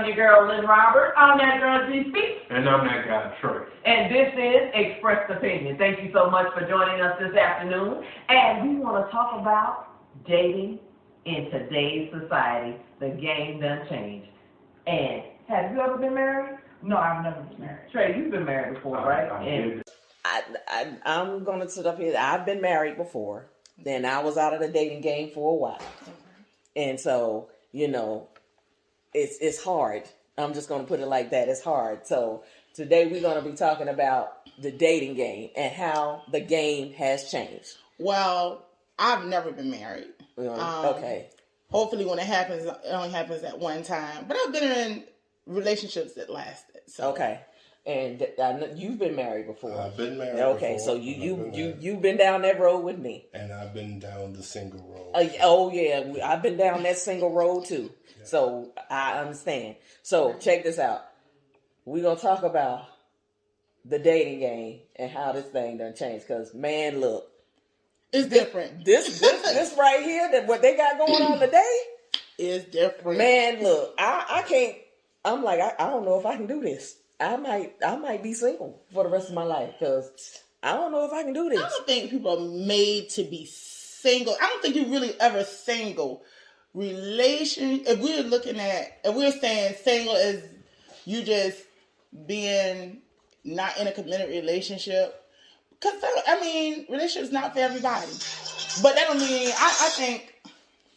I'm your girl, Lynn Robert. I'm that girl, GC. And I'm that guy, Troy. And this is Expressed Opinion. Thank you so much for joining us this afternoon. And we want to talk about dating in today's society. The game done changed. And have you ever been married? No, I've never been married. Trey, you've been married before, right? I'm going to sit up here. I've been married before. Then I was out of the dating game for a while. And so, it's hard. I'm just going to put it like that. It's hard. So today we're going to be talking about the dating game and how the game has changed. Well, I've never been married. Okay. Hopefully when it happens, it only happens at one time. But I've been in relationships that lasted. So. Okay. And I know you've been married before. I've been married okay, before. So you've been down that road with me. And I've been down the single road. Oh yeah, I've been down that single road too. Yeah. So I understand. So check this out. We're gonna talk about the dating game and how this thing done changed. Cause man, look, it's different. This right here, that what they got going on today is different. Man, look, I can't. I'm like I don't know if I can do this. I might be single for the rest of my life because I don't know if I can do this. I don't think people are made to be single. I don't think you're really ever single. If we're saying single is you just being not in a committed relationship. Because, relationship's not for everybody. But that don't mean, I think,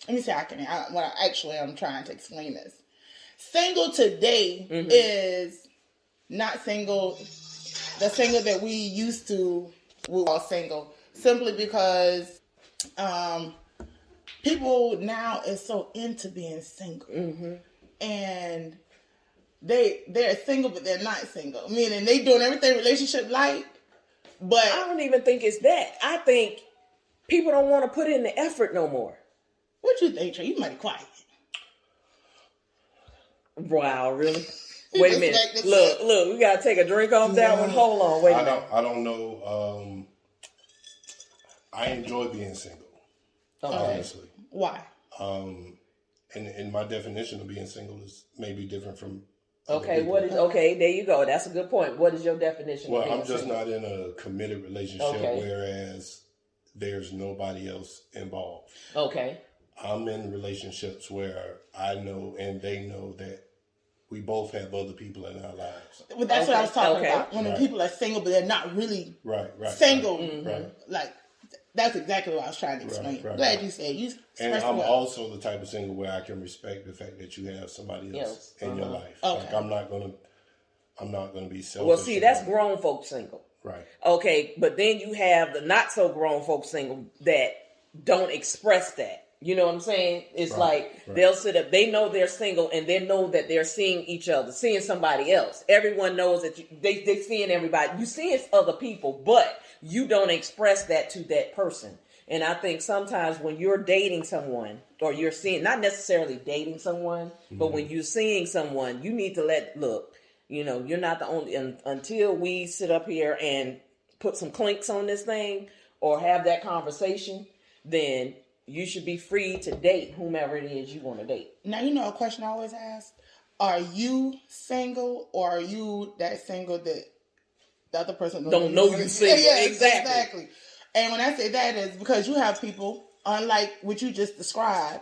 let me say I'm trying to explain this. Single today is not single, the single that we used to, we were all single. Simply because people now is so into being single. Mm-hmm. And they're single, but they're not single. Meaning they doing everything relationship like, but... I don't even think it's that. I think people don't want to put in the effort no more. What you think, Trey? You might be quiet. Wow, really? Wait a minute. Look, we gotta take a drink off that one. Hold on, wait a minute. I don't know. I enjoy being single. Honestly. Why? And my definition of being single is maybe different from Okay, there you go. That's a good point. What is your definition of being I'm just single? not in a committed relationship, whereas there's nobody else involved. Okay. I'm in relationships where I know and they know that we both have other people in our lives. Well, that's what I was talking about. When people are single, but they're not really single. Right. Mm-hmm. Right. Like, that's exactly what I was trying to explain. Glad you said you. And I'm also the type of single where I can respect the fact that you have somebody else in your life. Okay. Like I'm not gonna be selfish. Well, see, that's grown folk single. Right. Okay, but then you have the not so grown folk single that don't express that. You know what I'm saying? It's they'll sit up, they know they're single and they know that they're seeing each other, seeing somebody else. Everyone knows that they seeing everybody. You seeing other people, but you don't express that to that person. And I think sometimes when you're dating someone or you're seeing, not necessarily dating someone, but when you're seeing someone, you need to you're not the only, until we sit up here and put some clinks on this thing or have that conversation, then you should be free to date whomever it is you want to date. Now, you know a question I always ask? Are you single or are you that single that the other person don't know you single? Yes, exactly. And when I say that is because you have people, unlike what you just described,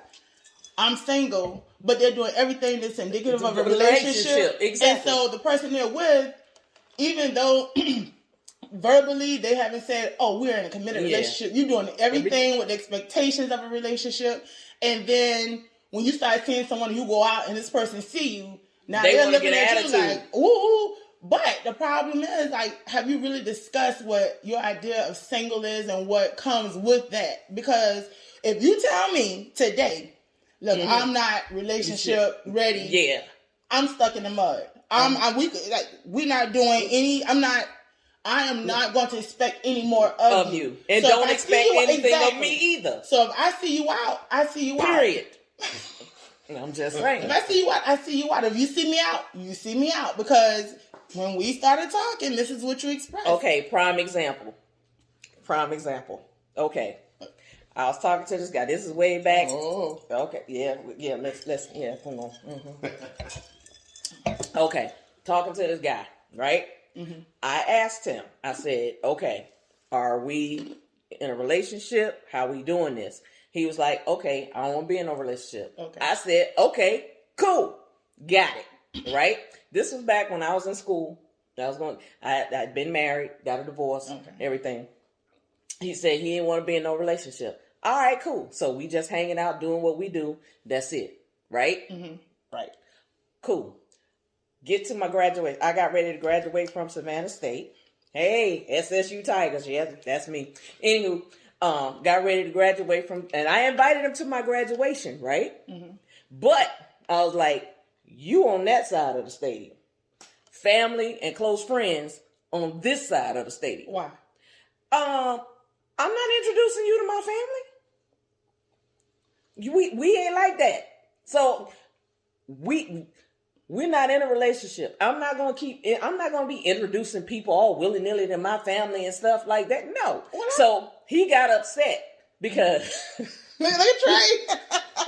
I'm single, but they're doing everything that's indicative of a relationship. Exactly. And so the person they're with, even though... verbally, they haven't said, "Oh, we're in a committed relationship." You're doing everything with the expectations of a relationship, and then when you start seeing someone, you go out and this person see you. Now they're looking at you like, "Ooh!" But the problem is, like, have you really discussed what your idea of single is and what comes with that? Because if you tell me today, "Look, I'm not relationship ready," I'm stuck in the mud. We're not doing any. I am not going to expect any more of you. And so don't expect anything of me either. So if I see you out, I see you out. Period. I'm just saying. If I see you out, I see you out. If you see me out, you see me out. Because when we started talking, this is what you expressed. Okay, prime example. Okay. I was talking to this guy. This is way back. Oh. Okay, let's, come on. Mm-hmm. Okay, talking to this guy, right? Mm-hmm. I asked him, I said, okay, are we in a relationship? How we doing this? He was like, okay, I don't want to be in no relationship. Okay. I said, okay, cool. Got it. Right? This was back when I was in school. I'd been married, got a divorce, everything. He said he didn't want to be in no relationship. All right, cool. So we just hanging out, doing what we do. That's it. Right? Mm-hmm. Right. Cool. Get to my graduation. I got ready to graduate from Savannah State. Hey, SSU Tigers. Yeah, that's me. Anywho, got ready to graduate from, and I invited him to my graduation, right? Mm-hmm. But I was like, you on that side of the stadium. Family and close friends on this side of the stadium. Why? I'm not introducing you to my family. We ain't like that. So we're not in a relationship. I'm not gonna be introducing people all willy-nilly to my family and stuff like that. No. So he got upset because look at Trey.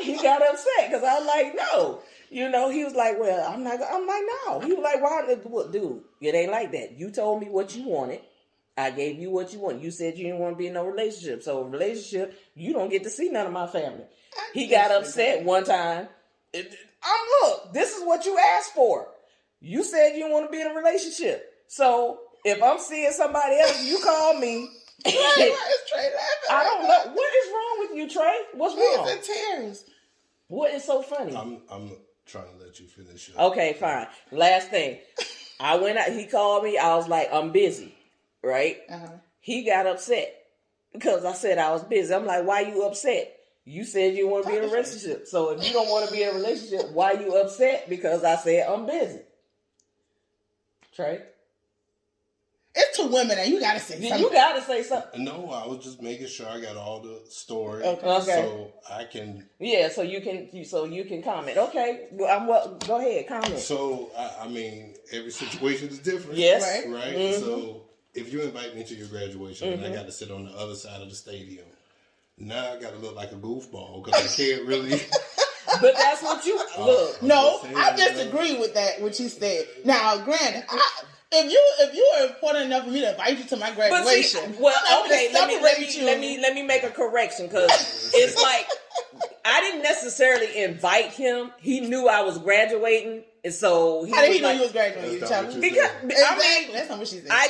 He got upset because I was like, no. You know, he was like, well, I'm like, no. He was like, why? Dude, it ain't like that. You told me what you wanted. I gave you what you want. You said you didn't want to be in no relationship. So a relationship, you don't get to see none of my family. He got upset one time. Look, this is what you asked for. You said you didn't want to be in a relationship. So if I'm seeing somebody else, you call me. Why is Trey laughing? I don't know. What is wrong with you, Trey? What's wrong? He's in tears. What is so funny? I'm trying to let you finish. Okay, fine. Last thing. I went out. He called me. I was like, I'm busy. Right? Uh-huh. He got upset because I said I was busy. I'm like, why you upset? You said you want to be in a relationship. So if you don't want to be in a relationship, why you upset? Because I said I'm busy. Trey? It's to women and you got to say something. You got to say something. No, I was just making sure I got all the story. Okay. So I can. Yeah, so you can comment. Okay. Go ahead, comment. So, I mean, every situation is different. Yes. Right? Mm-hmm. So if you invite me to your graduation and I got to sit on the other side of the stadium, now I got to look like a goofball because I can't really. But that's what you look. No, I disagree with that. What you said. Now, granted, if you are important enough for me to invite you to my graduation, let me make a correction because it's like I didn't necessarily invite him. He knew I was graduating. And so how did he know you was graduating? Because exactly. That's not what she said. I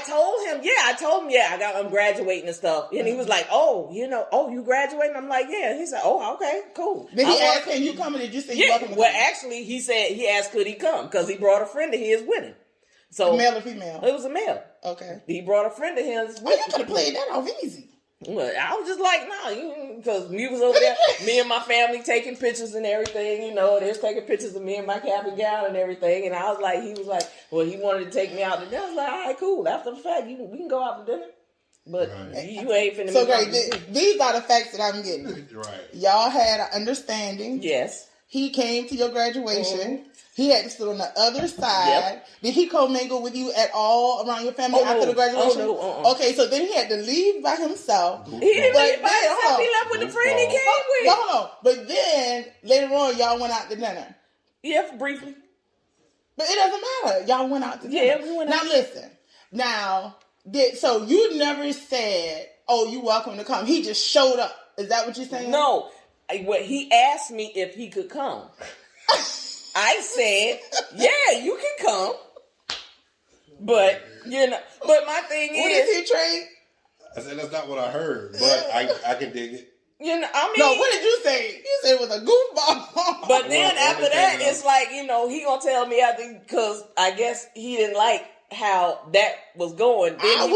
told him, I'm graduating and stuff. And he was like, you graduating? I'm like, yeah. He said, oh, okay, cool. Did he ask, can you come? And did you say you welcome to come? Well, actually, he asked, could he come? Because he brought a friend of his with him. So a male or female? It was a male. Okay. He brought a friend of his. Oh, you could have played that off easy. Well, I was just like, no, because we was over there, me and my family taking pictures and everything, they was taking pictures of me in my cap and gown and everything, and I was like, he was like, well, he wanted to take me out to dinner. I was like, all right, cool. After the fact, we can go out to dinner, but you ain't finna. So great. These are the facts that I'm getting. Right. Y'all had an understanding. Yes. He came to your graduation. Mm-hmm. He had to sit on the other side. Yep. Did he commingle with you at all around your family after the graduation? Oh, no. Okay, so then he had to leave by himself. He didn't leave by himself. He left with the friend he came with. Hold on. But then, later on, y'all went out to dinner. Yeah, briefly. But it doesn't matter. Y'all went out to dinner. Yeah, we went out. Now, listen. Now, so you never said, oh, you welcome to come. He just showed up. Is that what you're saying? No. He asked me if he could come. I said, yeah, you can come. But, but my thing is... What is he, Trey? I said, that's not what I heard, but I can dig it. No, what did you say? You said it was a goofball. But then after that, it's like, he gonna tell me after, because I guess he didn't like how that was going. Then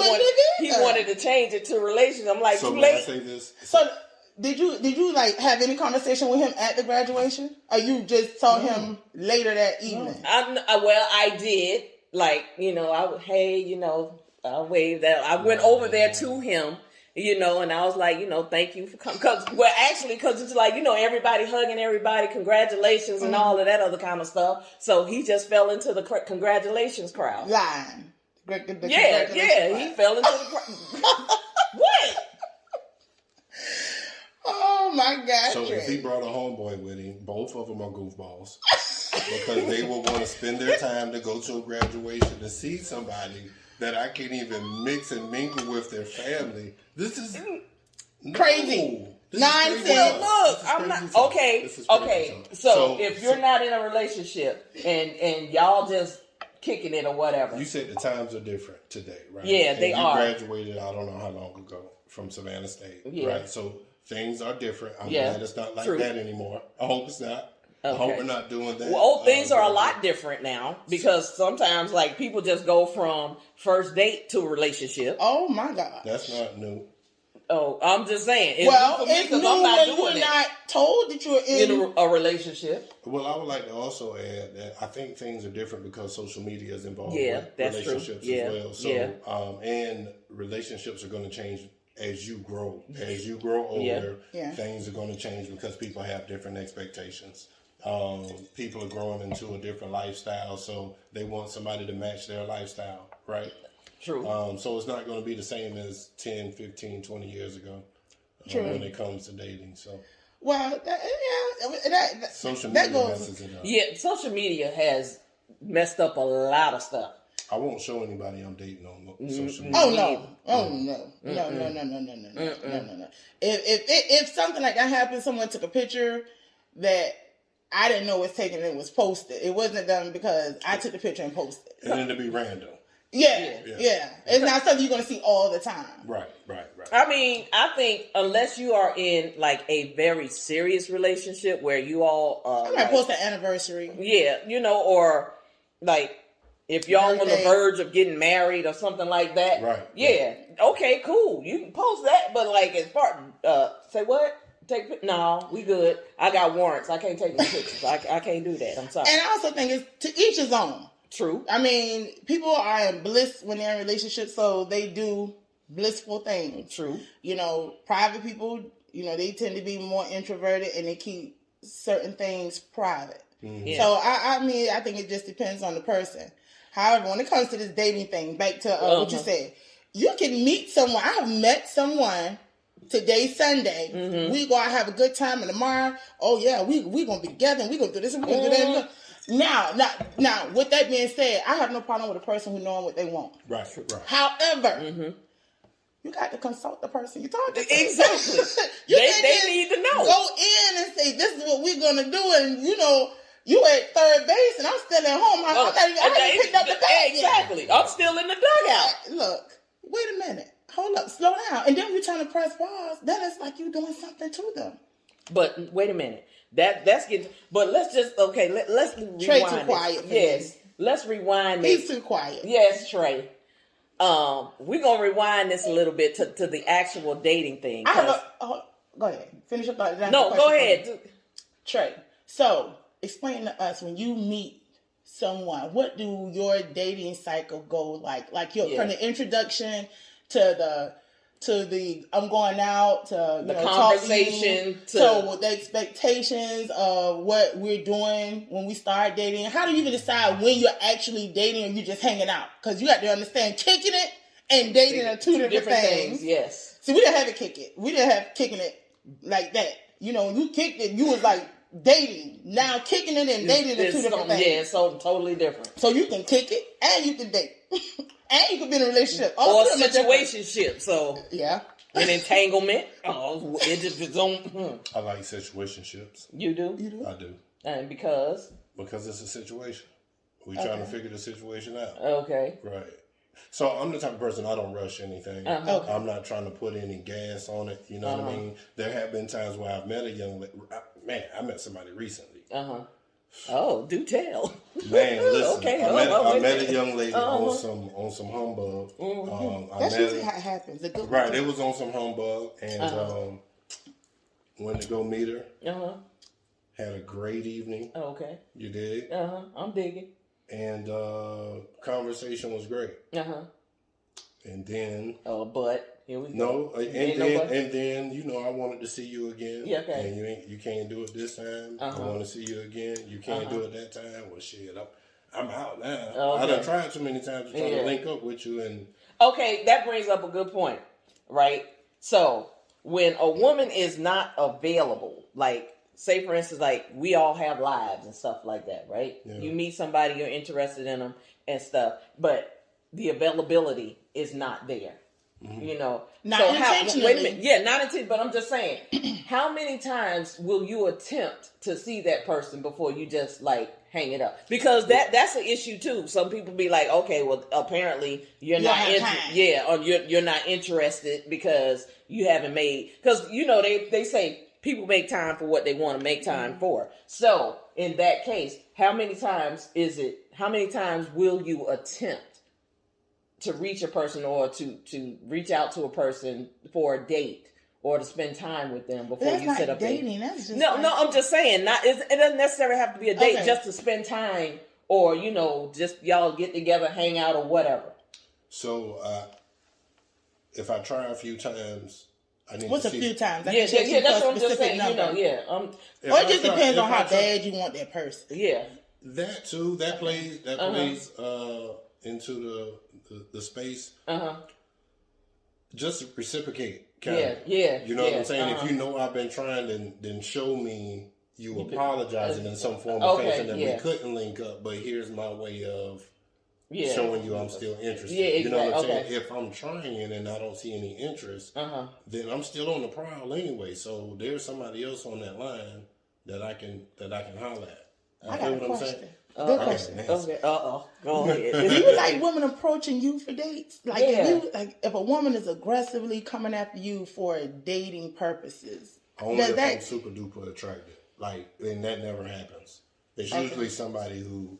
he wanted to change it to relations. I'm like, so too late. I say this? So... Did you like have any conversation with him at the graduation, or you just saw him later that evening? I did. Like I waved that. I went over there to him, and I was like, thank you for coming. Because it's like everybody hugging everybody, congratulations and all of that other kind of stuff. So he just fell into the congratulations crowd. Line. He fell into the crowd. What? Oh my God! So if he brought a homeboy with him, both of them are goofballs. because they will want to spend their time to go to a graduation to see somebody that I can't even mix and mingle with their family. This is crazy. This is Nonsense. crazy Well, talk. look, This is I'm crazy not talk. okay. This is crazy Okay, talk. so if you're not in a relationship and y'all just kicking it or whatever, you said the times are different today, right? Yeah, and they you are. graduated, I don't know how long ago, from Savannah State, right? So things are different. I'm glad it's not like that anymore. I hope it's not. I hope we're not doing that. Well, things are a lot different now because sometimes, like, people just go from first date to a relationship. Oh my God. That's not new. Oh, I'm just saying. It's new I'm not when doing you're not told that you're in a relationship. Well, I would like to also add that I think things are different because social media is involved with that's relationships true. as well. So, and relationships are going to change as you grow. As you grow older, things are going to change because people have different expectations. People are growing into a different lifestyle, so they want somebody to match their lifestyle, right? True. So it's not going to be the same as 10, 15, 20 years ago when it comes to dating. So, well, social media messes it up. Yeah, social media has messed up a lot of stuff. I won't show anybody I'm dating on social media. Oh no! Oh no! If something like that happened, someone took a picture that I didn't know was taken and was posted. It wasn't done because I took the picture and posted. And then to be random. Yeah. It's not something you're going to see all the time. Right. I mean, I think unless you are in like a very serious relationship where you all I might post an anniversary. Yeah, or like if y'all on the verge of getting married or something like that. Right. Yeah. Okay, cool. You can post that, but like as part say what? No, we good. I got warrants. I can't take no pictures. I can't do that. I'm sorry. And I also think it's to each his own. True. I mean, people are in bliss when they're in relationships, so they do blissful things. True. Private people, they tend to be more introverted and they keep certain things private. Mm-hmm. Yeah. So, I think it just depends on the person. However, when it comes to this dating thing, back to what you said, you can meet someone. I have met someone today, Sunday. Mm-hmm. We go out have a good time, and tomorrow, oh yeah, we going to be together and we going to do this and we going to do that. Now, with that being said, I have no problem with a person who knows what they want. Right. However, you got to consult the person you're talking to. Exactly. they need to know. Go in and say, this is what we're going to do, and you at third base and I'm still at home. I haven't picked up the bag Exactly. yet. I'm still in the dugout. Look, wait a minute. Hold up. Slow down. And then you're trying to press pause. Then it's like you're doing something to them. But wait a minute. That's getting. But let's just let's rewind. Trey too quiet. Yes. Let's rewind. He's too quiet. Yes, Trey. We're gonna rewind this a little bit to the actual dating thing. Go ahead. Finish your thought. No, go ahead. Trey. So explain to us when you meet someone, what do your dating cycle go like? Like from the introduction to the I'm going out to the conversation to the expectations of what we're doing when we start dating. How do you even decide when you're actually dating or you just hanging out? Because you got to understand kicking it and dating are two different things. Yes. See, we didn't have to kick it. We didn't have kicking it like that. When you kicked it, you was like dating. Now kicking it and dating are two different things. Yeah, it's so totally different. So you can kick it and you can date. And you can be in a relationship. Or a situationship. So yeah. An entanglement. It just don't. I like situationships. You do? I do. And because? Because it's a situation. We're trying to figure the situation out. Okay. Right. So I'm the type of person, I don't rush anything. Okay. I'm not trying to put any gas on it. You know what I mean? There have been times where I've met a young lady. I met somebody recently. Oh, do tell. Man, listen. Okay, I met a young lady on some humbug. That's usually how it happens. Right, it was on some humbug, and went to go meet her. Had a great evening. Oh, okay. You dig? I'm digging. And conversation was great. And then. Oh, but here we go. No, and then I wanted to see you again. Yeah, okay. And you can't do it this time. I want to see you again. You can't do it that time. Well, shit, I'm out now. Okay. I done tried too many times to try to link up with you, and okay, that brings up a good point, right? So when a woman is not available, like say for instance, like we all have lives and stuff like that, right? Yeah. You meet somebody, you're interested in them and stuff, but the availability is not there. You know, not intentionally. Wait a minute, yeah, not intentionally. But I'm just saying, how many times will you attempt to see that person before you just like hang it up? Because that's an issue too. Some people be like, okay, well, apparently you're not or you're not interested because you haven't made, because you know they say people make time for what they want to make time for. So in that case, how many times will you attempt to reach a person or to reach out to a person for a date or to spend time with them before you set up dating? That's just no, I'm just saying, it doesn't necessarily have to be a date, just to spend time or, you know, just y'all get together, hang out or whatever. So, if I try a few times, I need What's to a see. few times? Yeah, that's what I'm just saying, number. you know, or it just depends on how bad you want that person. Yeah. That too, that plays into the space. Just reciprocate. Yeah. You know what I'm saying? If you know I've been trying, then show me you apologizing in some form of fashion that we couldn't link up, but here's my way of showing you I'm still interested. Yeah, exactly. You know what I'm saying? If I'm trying and I don't see any interest, then I'm still on the prowl anyway. So there's somebody else on that line that I can holler at. I got a question. Saying? Good question. Okay. Go ahead. Do you like women approaching you for dates? Like, if a woman is aggressively coming after you for dating purposes, only if I'm super duper attracted. Like, and that never happens. It's usually somebody who,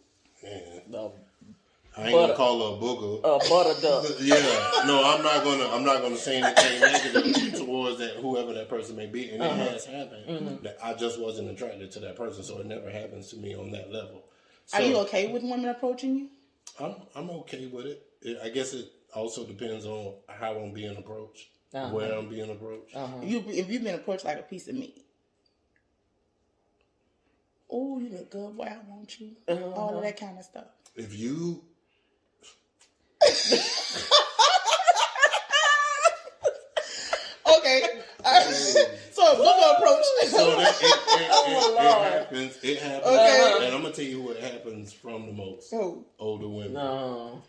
I ain't gonna call her a booger. Butter duck. Yeah, no, I'm not gonna say anything negative towards that whoever that person may be, and it has happened that I just wasn't attracted to that person, so it never happens to me on that level. So, are you okay with women approaching you? I'm okay with it. I guess it also depends on how I'm being approached, where I'm being approached. If you've been approached like a piece of meat. Oh, you look good, boy, I want you. All of that kind of stuff. If you okay. So booger approach. So that it happens. Okay. And I'm gonna tell you what happens from the most. Older women. No.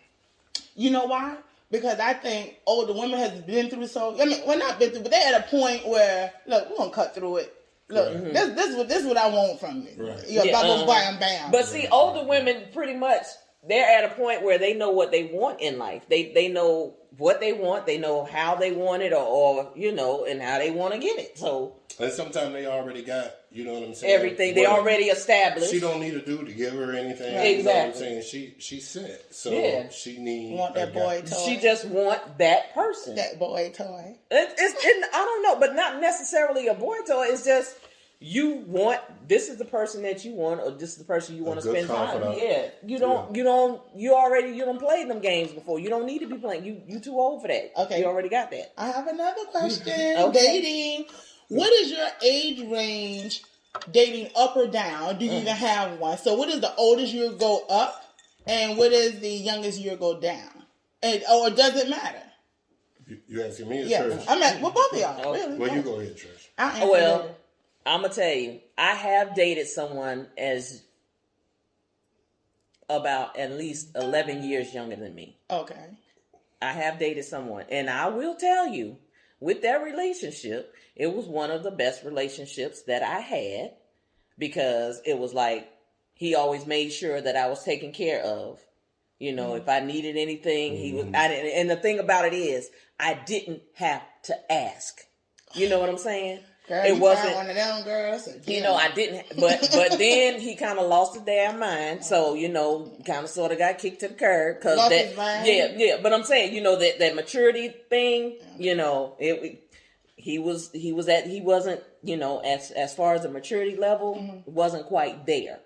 You know why? Because I think older women has been through not been through, but they're at a point where, look, we're gonna cut through it. Look, this is what I want from you. Right. Bam. But see, older women pretty much, they're at a point where they know what they want in life. They know what they want. They know how they want it, or you know, and how they want to get it. So, and sometimes they already got, you know what I'm saying? Everything they already established. She don't need a dude to give her anything. Exactly. You know what I'm saying? She's set. So she needs want that boy toy. She just want that person. That boy toy. I don't know, but not necessarily a boy toy. It's just, you want, this is the person that you want, or this is the person you want to spend time with. Yeah. You don't play them games before. You don't need to be playing. You too old for that. Okay. You already got that. I have another question. Dating. What is your age range dating up or down? Do you even have one? So what is the oldest you'll go up, and what is the youngest you'll go down? Or does it matter? You asking me? Church? I'm at both of y'all. Really? Well, you go ahead, Church. I'm going to tell you, I have dated someone as about at least 11 years younger than me. Okay. I have dated someone. And I will tell you, with that relationship, it was one of the best relationships that I had, because it was like, he always made sure that I was taken care of. You know, if I needed anything, he was. And the thing about it is, I didn't have to ask. You know what I'm saying? Girl, it wasn't one of them girls. You know, I didn't. But then he kind of lost his damn mind. So you know, kind of sort of got kicked to the curb his mind. Yeah. But I'm saying, you know, that maturity thing. You know, he wasn't. You know, as far as the maturity level, wasn't quite there.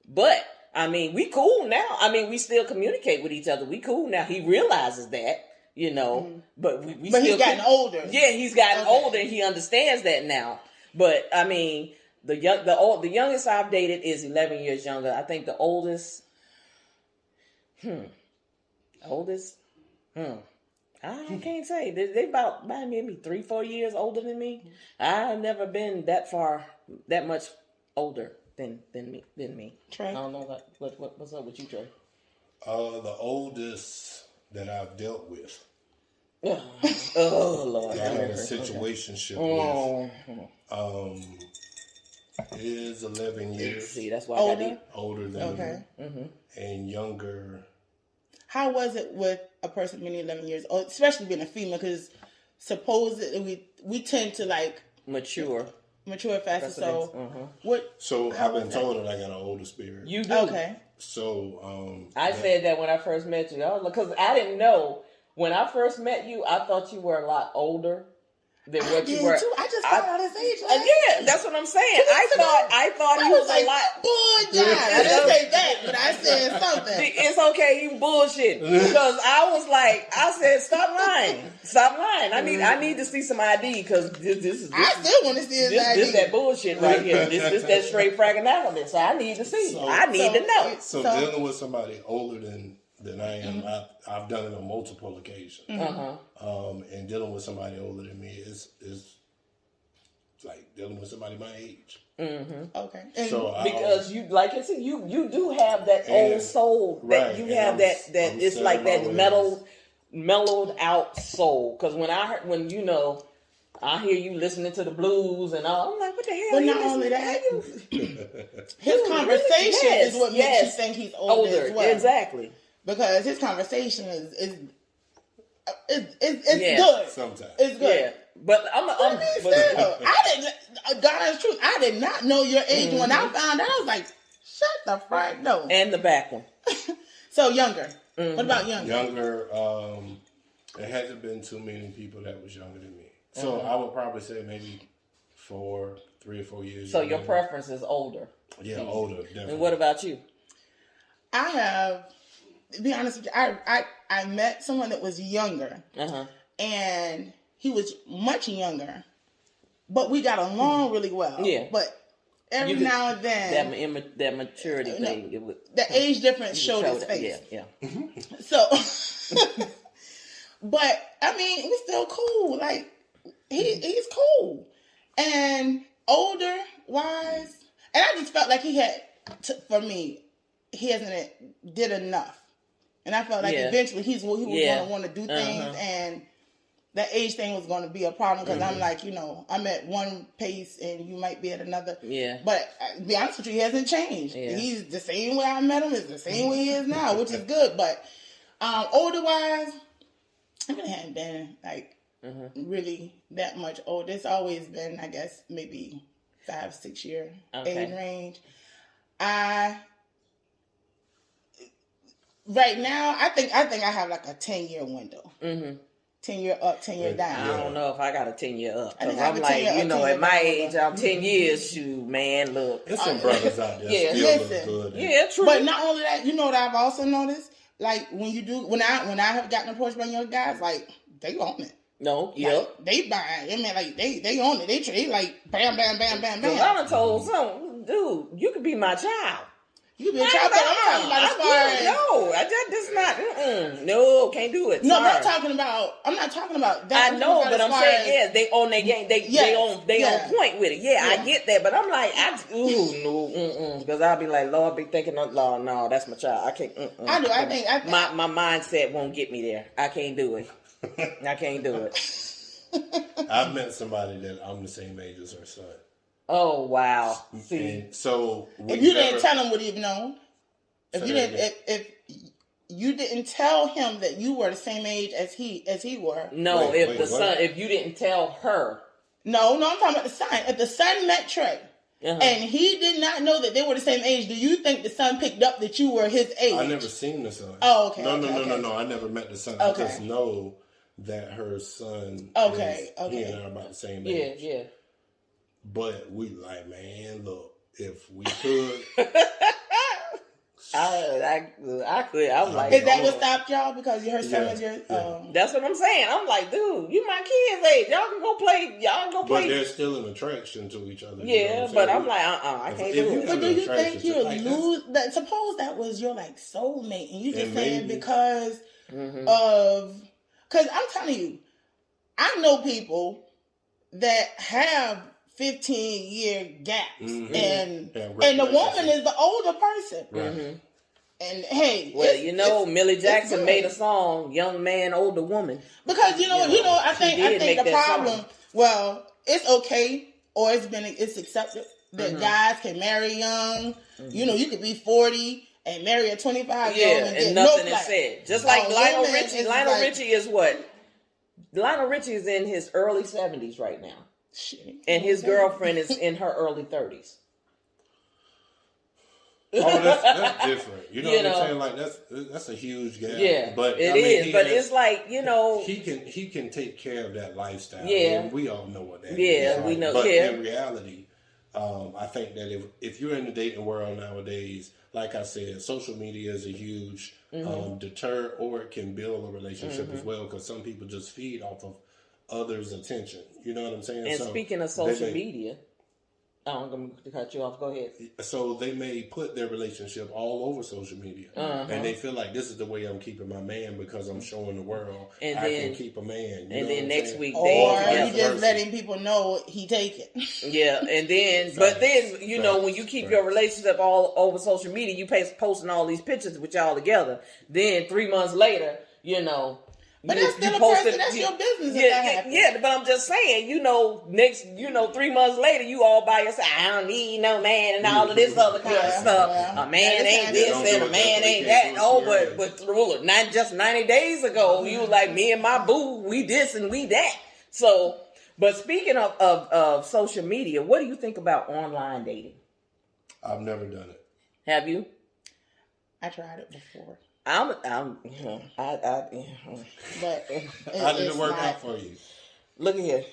But I mean, we cool now. I mean, we still communicate with each other. We cool now. He realizes that. You know, but we but still he's gotten older. Yeah, he's gotten older. And he understands that now. But I mean, the youngest I've dated is 11 years younger. I think the oldest. I can't say. They about maybe 3-4 years older than me. I've never been that far that much older than me. Trey? I don't know what's up with you, Trey. The oldest that I've dealt with. Oh Lord, That I had a situationship with. Is 11 years. See, that's why older? I got older than me, and younger. How was it with a person being 11 years old, especially being a female? Because supposedly we tend to like mature faster. So what? So I've been told that I got an older spirit. You do. Okay. So I said that when I first met you, because I didn't know when I first met you. I thought you were a lot older than what you were. Too. I just found out his age. Yeah, that's what I'm saying. I thought he was like, a lot. Boy, John. I didn't say that, but I said something. It's okay. You bullshit. Because I said, stop lying. I need to see some ID because this I still want to see his ID. This that bullshit right here. This that straight fragging. So I need to see. I need to know. So dealing with somebody older than I am, I've done it on multiple occasions. And dealing with somebody older than me is like dealing with somebody my age. Okay. So because you, like I said, you do have that old soul that you have that it's like that mellowed out soul. Because when I hear you listening to the blues and all, I'm like, what the hell? But not only that, his conversation is what makes you think he's older as well. Exactly. Because his conversation is good. Sometimes it's good. Yeah. But I didn't. God is truth. I did not know your age when I found out. I was like, shut the front door. And the back one. So younger. What about younger? Younger. There hasn't been too many people that was younger than me. So I would probably say maybe 3 or 4 years. So your preference is older. Yeah, older. Definitely. And what about you? I have. To be honest with you, I met someone that was younger, and he was much younger, but we got along really well. Yeah. But every now and then, that maturity thing, the age difference showed his face. Yeah. So, but I mean, we're still cool. Like he's cool, and older wise, and I just felt like he had, for me, he hasn't did enough. And I felt like eventually he was going to want to do things, and that age thing was going to be a problem because I'm like, I'm at one pace and you might be at another. Yeah. But to be honest with you, he hasn't changed. Yeah. He's the same way I met him is the same way he is now, which is good. But older wise, I really haven't been like really that much older. It's always been, I guess, maybe 5-6 year age range. Right now, I think I have like a 10-year window. 10-year up, 10-year down. I don't know if I got a 10-year up. Because I'm like, at my age, I'm 10 years. Shoot, man, look. There's some brothers out there still look good. Yeah, true. But not only that, you know what I've also noticed? Like, when I have gotten approached by young guys, like, they own it. No, like, they buy it. I mean, like, they own it. They like, bam, bam, bam, bam, bam. I done told some, dude, you could be my child. You can be a child, but I'm talking about as far as... No, that's not... No, can't do it. No, I'm not talking about that. I know, but I'm saying, they own their game. They on point with it. Yeah, I get that, but I'm like, because I'll be like, Lord, be thinking, no, that's my child. I can't... I do, I think... My mindset won't get me there. I can't do it. I can't do it. I've met somebody that I'm the same age as her son. Oh wow! See, and so if you didn't tell him, would he have known? If you didn't tell him that you were the same age as he were. No, if you didn't tell her. No, I'm talking about the son. If the son met Trey and he did not know that they were the same age, do you think the son picked up that you were his age? I never seen the son. Oh, okay. No. I never met the son. I just know that her son. Okay. He and I are about the same age. Yeah. But we like, man, look, if we could. I could. I'm like, is that what stopped y'all? Because her son was your. That's what I'm saying. I'm like, dude, you my kids' age. Y'all can go play. But there's still an attraction to each other. Yeah, but I'm like, I can't do it. But do you think you'll lose? Suppose that was your like soulmate, and you just saying because of. Because I'm telling you, I know people that have 15-year gaps, Mm-hmm. and the woman is the older person. Right. Mm-hmm. And hey, well, Millie Jackson made a song, "Young Man, Older Woman," because I think the problem. Song. Well, it's okay, or it's accepted that guys can marry young. Mm-hmm. You could be 40 and marry a 25-year-old and get nothing no is said. Just like Lionel Richie. Lionel Richie is what? Lionel Richie is in his early 70s right now. Shit. And his girlfriend is in her early 30s. Oh, that's different. You know what I'm saying? Like that's a huge gap. Yeah, but it is. But it's like he can take care of that lifestyle. Yeah, and we all know what that is. Yeah, right? we know. But yeah. in reality, I think that if you're in the dating world nowadays, like I said, social media is a huge deter, or it can build a relationship as well. Because some people just feed off of others' attention. You know what I'm saying? And speaking of social media. Oh, I'm going to cut you off. Go ahead. So they may put their relationship all over social media. And they feel like this is the way I'm keeping my man because I'm showing the world I can keep a man. And then next week, or you just letting people know he take it. Yeah, and then, but then, when you keep your relationship all over social media, you posting all these pictures with y'all together. Then 3 months later, But that's still a person. That's your business. Yeah, but I'm just saying, next, 3 months later, you all by yourself. I don't need no man and all of this other kind of stuff. A man ain't this and a man ain't that. Oh, but not just 90 days ago, you was like, me and my boo, we this and we that. So, but speaking of social media, what do you think about online dating? I've never done it. Have you? I tried it before. But how did it work out for you? Look at here.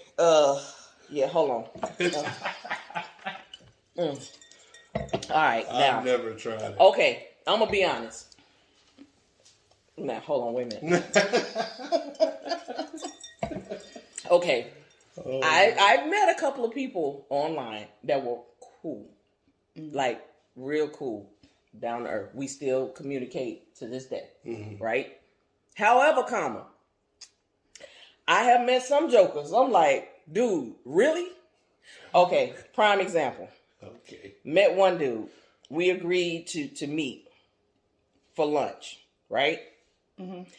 Yeah, hold on. All right, now. I've never tried it. Okay, I'm gonna be honest. Now, hold on, wait a minute. Okay, I've met a couple of people online that were cool, like real cool. Down to earth. We still communicate to this day, right? However, I have met some jokers. I'm like, dude, really? Okay, prime example. Okay. Met one dude. We agreed to meet for lunch, right?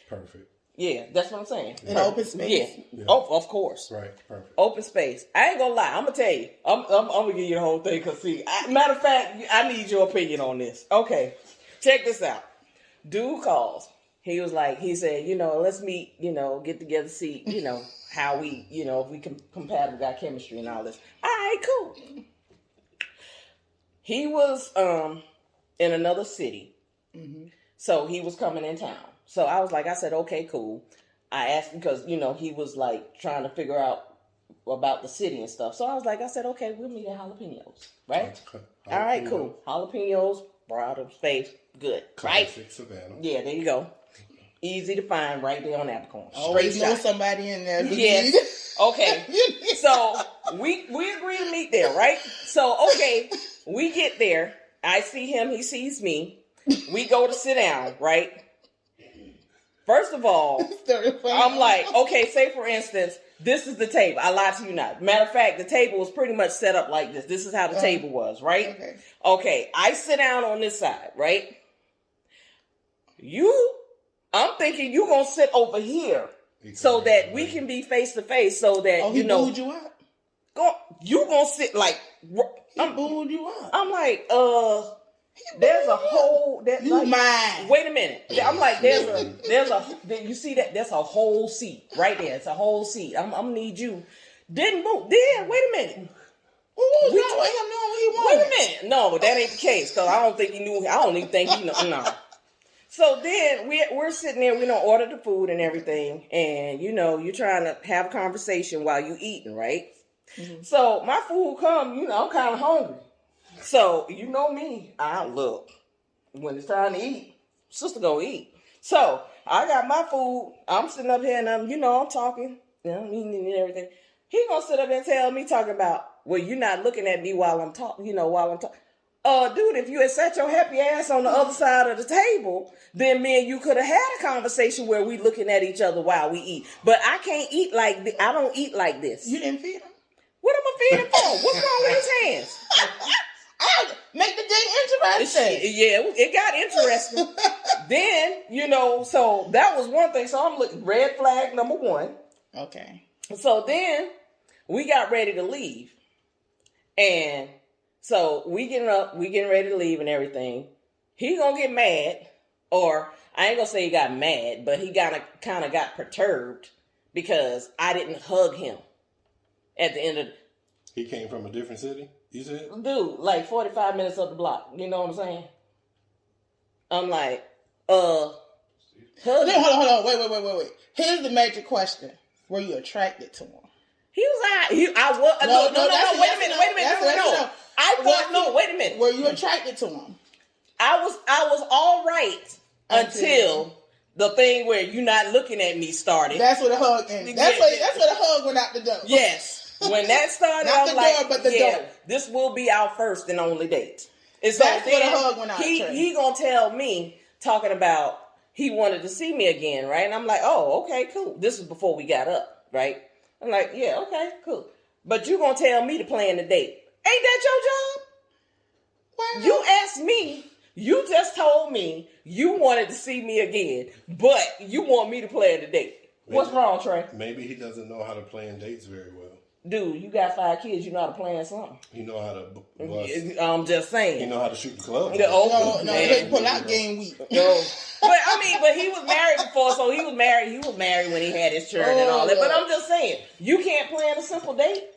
Perfect. Yeah, that's what I'm saying. In open space. Yeah. Oh, of course. Right. Perfect. Open space. I ain't gonna lie. I'm gonna tell you. I'm gonna give you the whole thing. Cause see, matter of fact, I need your opinion on this. Okay, check this out. Dude calls. He was like, he said, let's meet. Get together, see, how we, if we compatible, got chemistry and all this. All right, cool. He was in another city, so he was coming in town. So I said, okay, cool. I asked because, he was like trying to figure out about the city and stuff. So I said, okay, we'll meet at Jalapenos, right? Okay. All right, cool. Jalapenos, brought up space, good, classic right? Savannah. Yeah, there you go. Easy to find right there on Abercorn. Always know somebody in there. Yes. Okay. So we agree to meet there, right? So, okay, we get there. I see him. He sees me. We go to sit down, right? First of all, I'm like, okay, say for instance, this is the table. I lied to you not. Matter of fact, the table was pretty much set up like this. This is how the table was, right? Okay, I sit down on this side, right? I'm thinking you gonna sit over here so that we can be face to face so that, he booed you up? You gonna sit like... He booed you up. I'm like, there's a whole... mine. Wait a minute. I'm like, you see that? That's a whole seat right there. It's a whole seat. I'm gonna need you. Didn't move. Then, wait a minute. What was wrong with him knowing what he wanted? Wait a minute. No, that ain't the case. Because I don't think he knew. I don't even think he knew. No. So then we're sitting there. We don't order the food and everything. And, you're trying to have a conversation while you eating, right? Mm-hmm. So my food come, I'm kind of hungry. So, you know me, look, when it's time to eat, sister go eat. So, I got my food, I'm sitting up here and I'm talking, I'm eating and everything. He gonna sit up and tell me talking about, well, you're not looking at me while I'm talking, dude, if you had sat your happy ass on the other side of the table, then me and you could have had a conversation where we looking at each other while we eat. But I can't eat I don't eat like this. You didn't feed him? What am I feed him for? What's wrong with his hands? I make the day interesting. Yeah, it got interesting. Then, you know, so that was one thing. So I'm looking, red flag number one. Okay. So then we got ready to leave. And so we getting ready to leave and everything. He gonna get mad, or I ain't gonna say he got mad, but he kind of got perturbed because I didn't hug him at the end of. He came from a different city, you said? Dude, like 45 minutes up the block. You know what I'm saying? I'm like, hug. Hold on. Wait. Here's the major question: were you attracted to him? He was like, I was. No. Wait a minute. Wait a minute. Were you attracted to him? I was all right until the thing where you not looking at me started. That's where the hug ended. That's where the hug went out the door. Yes. When that started, not I'm the door, but the door. This will be our first and only date. And so that's where the hug went out. He gonna tell me, talking about he wanted to see me again, right? And I'm like, oh, okay, cool. This is before we got up, right? I'm like, yeah, okay, cool. But you gonna tell me to plan the date? Ain't that your job? Well, you asked me. You just told me you wanted to see me again, but you want me to plan the date. What's wrong, Trey? Maybe he doesn't know how to plan dates very well. Dude, you got 5 kids. You know how to plan something. You know how to bust. I'm just saying. You know how to shoot the club. No, they pull out game week. No. But he was married before, so he was married. He was married when he had his children and all that. But I'm just saying, you can't plan a simple date.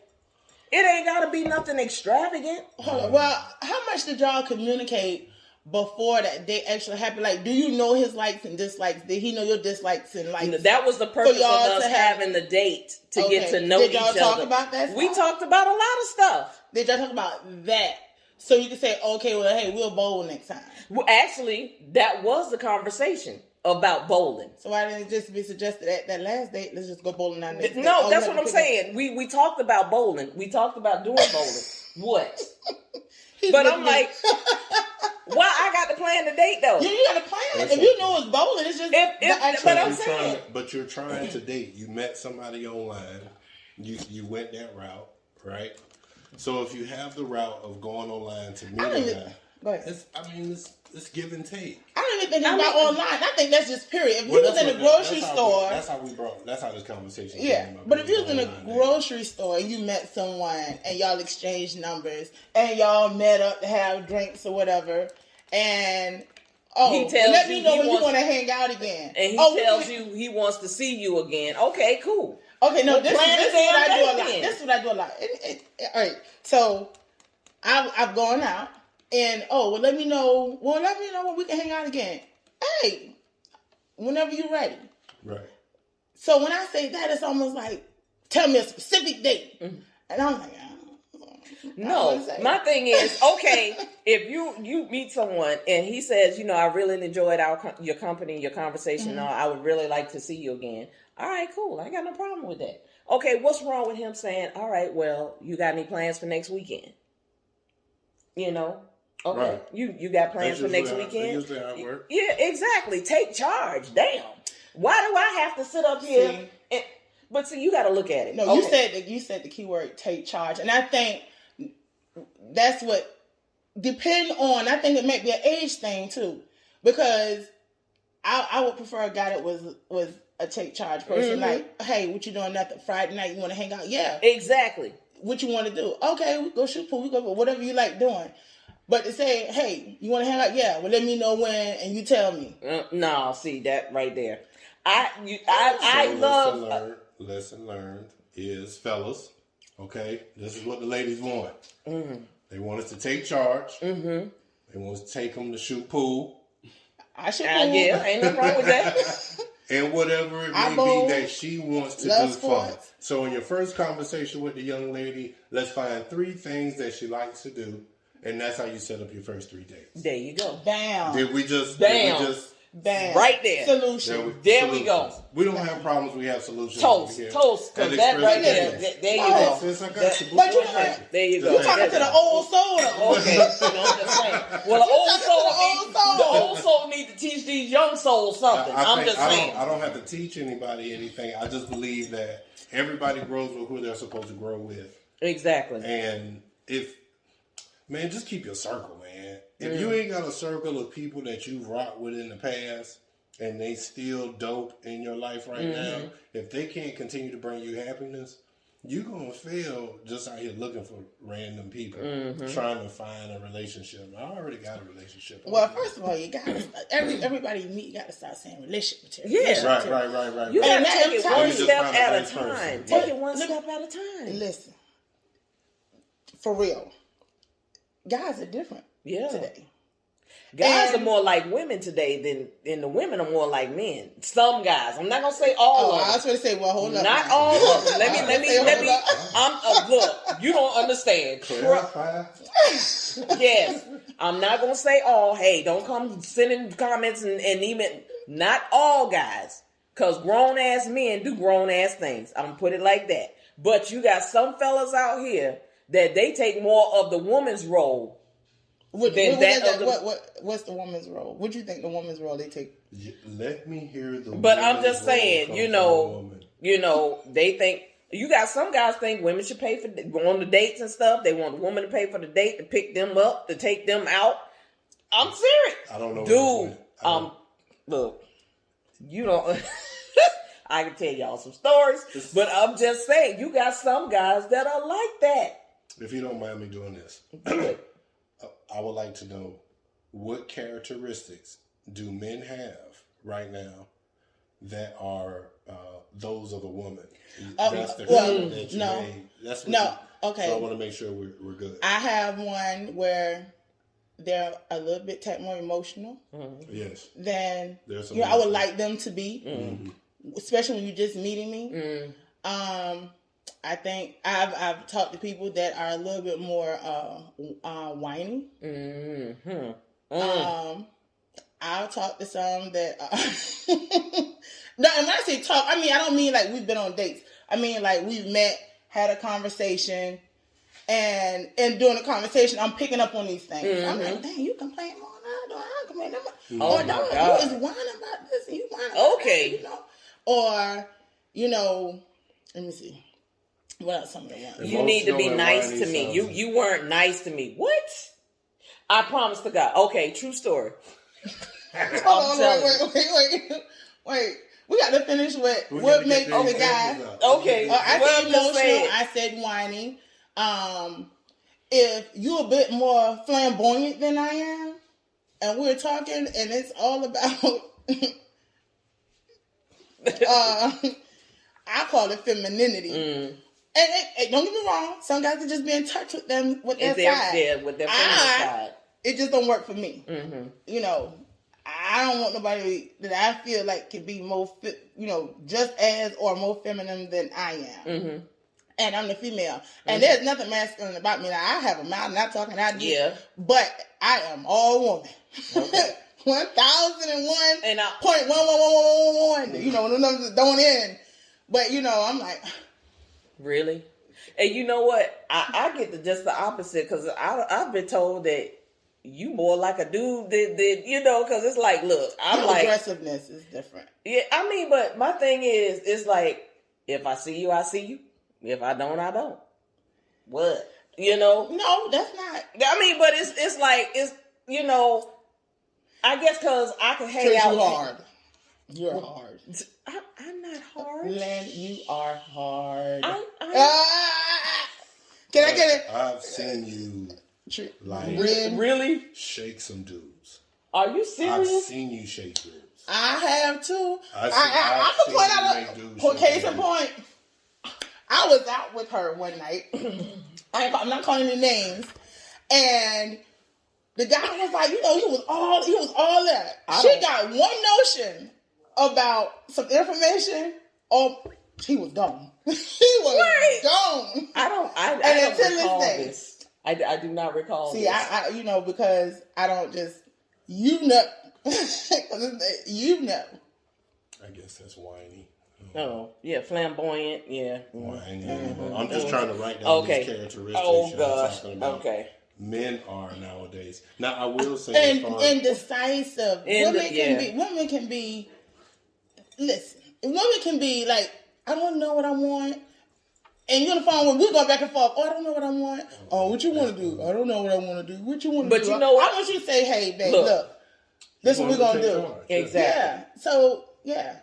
It ain't got to be nothing extravagant. Hold on. Well, how much did y'all communicate before that date actually happened? Like, do you know his likes and dislikes? Did he know your dislikes and likes? That was the purpose of us having the date, to get to know each other. Did y'all talk about that stuff? We talked about a lot of stuff. Did y'all talk about that? So you can say, okay, well, hey, we'll bowl next time. Well, actually, that was the conversation about bowling. So why didn't it just be suggested at that last date? Let's just go bowling on next date. No, that's what I'm saying. We talked about bowling. We talked about doing bowling. What? But I'm like, why I got to plan the date though? You got to plan it. If you know it's bowling, it's just. But I'm saying. But you're trying to date. You met somebody online. You went that route, right? So if you have the route of going online to meet a guy, go ahead. It's give and take. I don't even think it's about online. I think that's just period. If you was in a grocery store, that's how this conversation came. Yeah, but if you was in a grocery store and you met someone and y'all exchanged numbers and y'all met up to have drinks or whatever, and he tells let me know when you want to hang out again, and he tells you he wants to see you again. Okay, cool. Okay, no, this is what I do a lot. This is what I do a lot. All right, so I've gone out. And let me know when we can hang out again. Hey, whenever you're ready. Right. So when I say that, it's almost like, tell me a specific date. Mm-hmm. And I'm like, no. My thing is, okay, if you meet someone and he says, I really enjoyed your company, your conversation. Mm-hmm. I would really like to see you again. All right, cool. I ain't got no problem with that. Okay, what's wrong with him saying, all right, well, you got any plans for next weekend? Okay, right. You got plans for next weekend? Usually how it works. Yeah, exactly. Take charge. Damn. Why do I have to sit up here? But see, you got to look at it. No, okay. You said the key word, take charge, and I think that's what depend on. I think it might be an age thing too, because I would prefer a guy that was a take charge person. Mm-hmm. Like, hey, what you doing? Nothing. Friday night, you want to hang out? Yeah, exactly. What you want to do? Okay, we go shoot pool. We go whatever you like doing. But to say, hey, you want to hang out? Yeah. Well, let me know when, and you tell me. No, see that right there. I love. Lesson learned is, fellas. Okay, this is what the ladies want. Mm-hmm. They want us to take charge. Mm-hmm. They want us to take them to shoot pool. I shoot pool. Yeah, ain't nothing wrong with that. And whatever it may be that she wants to do fun. So in your first conversation with the young lady, let's find 3 things that she likes to do. And that's how you set up your first 3 dates. There you go. Bam. Did we just bam. Right there. Solution. There we go. We don't have problems, we have solutions. Toast. Because that right there. There you go. There you go. You're talking to the old soul. Okay. I'm just saying. Well, the old soul need to teach these young souls something. I'm just saying. I don't have to teach anybody anything. I just believe that everybody grows with who they're supposed to grow with. Exactly. And just keep your circle, man. If you ain't got a circle of people that you've rocked with in the past and they still dope in your life right now, if they can't continue to bring you happiness, you're going to fail just out here looking for random people, trying to find a relationship. I already got a relationship. Well, first of all, you got to, everybody you meet, you got to start saying relationship material. Yeah. Right. You got to take it one You just step find the at a right time. person. Take it one step at a time. Listen, for real, guys are different today. Guys are more like women today than the women are more like men. Some guys. I'm not gonna say all of them. I was going to say, well, hold up. Not all of them. Let me. Look, you don't understand. Clarify. Yes. I'm not gonna say all. Hey, don't come sending comments and even not all guys. Cause grown ass men do grown ass things. I'm gonna put it like that. But you got some fellas out here that they take more of the woman's role. What's the woman's role? What do you think the woman's role they take? Let me hear the. But I'm just saying, they think you got some guys think women should pay for go on the dates and stuff. They want the woman to pay for the date, to pick them up, to take them out. I'm serious. I don't know, dude. Look, you don't. I can tell y'all some stories, but I'm just saying, you got some guys that are like that. If you don't mind me doing this. I would like to know, what characteristics do men have right now that are those of a woman? That's the comment that you made. That's what okay. So I want to make sure we're good. I have one where they're a little bit more emotional. Mm-hmm. Yes. Than I would like them to be, especially when you're just meeting me. I think I've talked to people that are a little bit more whiny. I'll talk to some that. No, and when I say talk, I mean I don't mean like we've been on dates. I mean like we've met, had a conversation, and during the conversation, I'm picking up on these things. I'm like, dang, you complain more than I complain. Or don't you is whining about this and you whining about that, Or let me see. What else? Something you need to be nice to me. You weren't nice to me. What? I promise to God. Okay, true story. Hold on, wait. We got to finish with what makes the guy. Okay. I said emotional. I said whiny. If you're a bit more flamboyant than I am, and we're talking, and it's all about. I call it femininity. And don't get me wrong, some guys can just be in touch with them with their side. Yeah, with their feminine side. It just don't work for me. I don't want nobody that I feel like can be more, just as or more feminine than I am. And I'm the female. And there's nothing masculine about me. Now, I have a mouth, I'm not talking out there. But I am all woman. Okay. 1001.1111. When the numbers don't end. But, I'm like... Really? And you know what? I get just the opposite because I've been told that you more like a dude than because it's like, look, I'm like... aggressiveness is different. Yeah, I mean, but my thing is, it's like, if I see you, I see you. If I don't, I don't. What? No, that's not... I mean, but it's like, I guess because I can hang out... hard. You're hard. I'm not hard. Len, you are hard. Can I get it? I've seen you really shake some dudes. Are you serious? I've seen you shake dudes. I have too. I can point out a case in point. I was out with her one night. I'm not calling any names, and the guy was like, he was all there. She got one notion about some information. Oh, he was gone. He was gone. I don't recall this. I do not recall. See, this. I because I don't just you know. I guess that's whiny. Oh, yeah, flamboyant, yeah. Whiny. I'm just trying to write down these characteristics. Oh gosh. Talking about. Okay. Men are nowadays. Now I will say, indecisive. Women can be. Listen, women can be like, I don't know what I want, And you're on the phone when we're going back and forth. Oh, I don't know what I want. Oh, what you want to do? I don't know what I want to do. What you want to do? But you know what? I want you to say, hey, babe, look this is what we're going to do. Exactly. Yeah. So, yeah.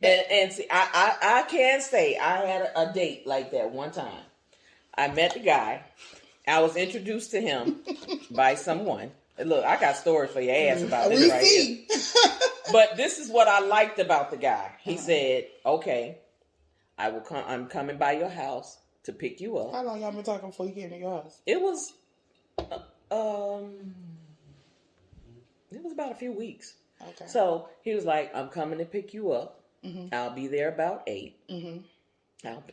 And see, I can say I had a date like that one time. I met the guy. I was introduced to him by someone. Look, I got stories for your ass about this right here. But this is what I liked about the guy. He said, okay, I will come. I'm coming by your house to pick you up. How long y'all been talking before you came to your house? It was about a few weeks. Okay. So he was like, I'm coming to pick you up. Mm-hmm. I'll be there about 8. Mm-hmm.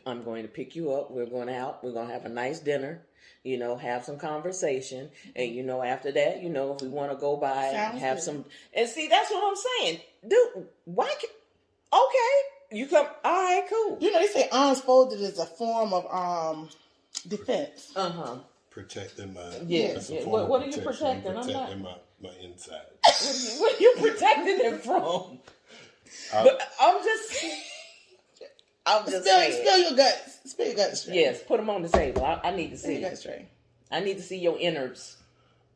I'm going to pick you up. We're going out. We're going to have a nice dinner. Have some conversation. And, after that, if we want to go by and have some. And see, that's what I'm saying. Dude, why okay. You come. All right, cool. They say arms folded is a form of defense. Protecting my. Yes. Yeah. What are you protecting? Protecting my inside. What are you protecting it from? But I'm just saying. Spill your guts. Spill your guts straight. Yes, put them on the table. I need to see. Spill your guts straight. I need to see your innards.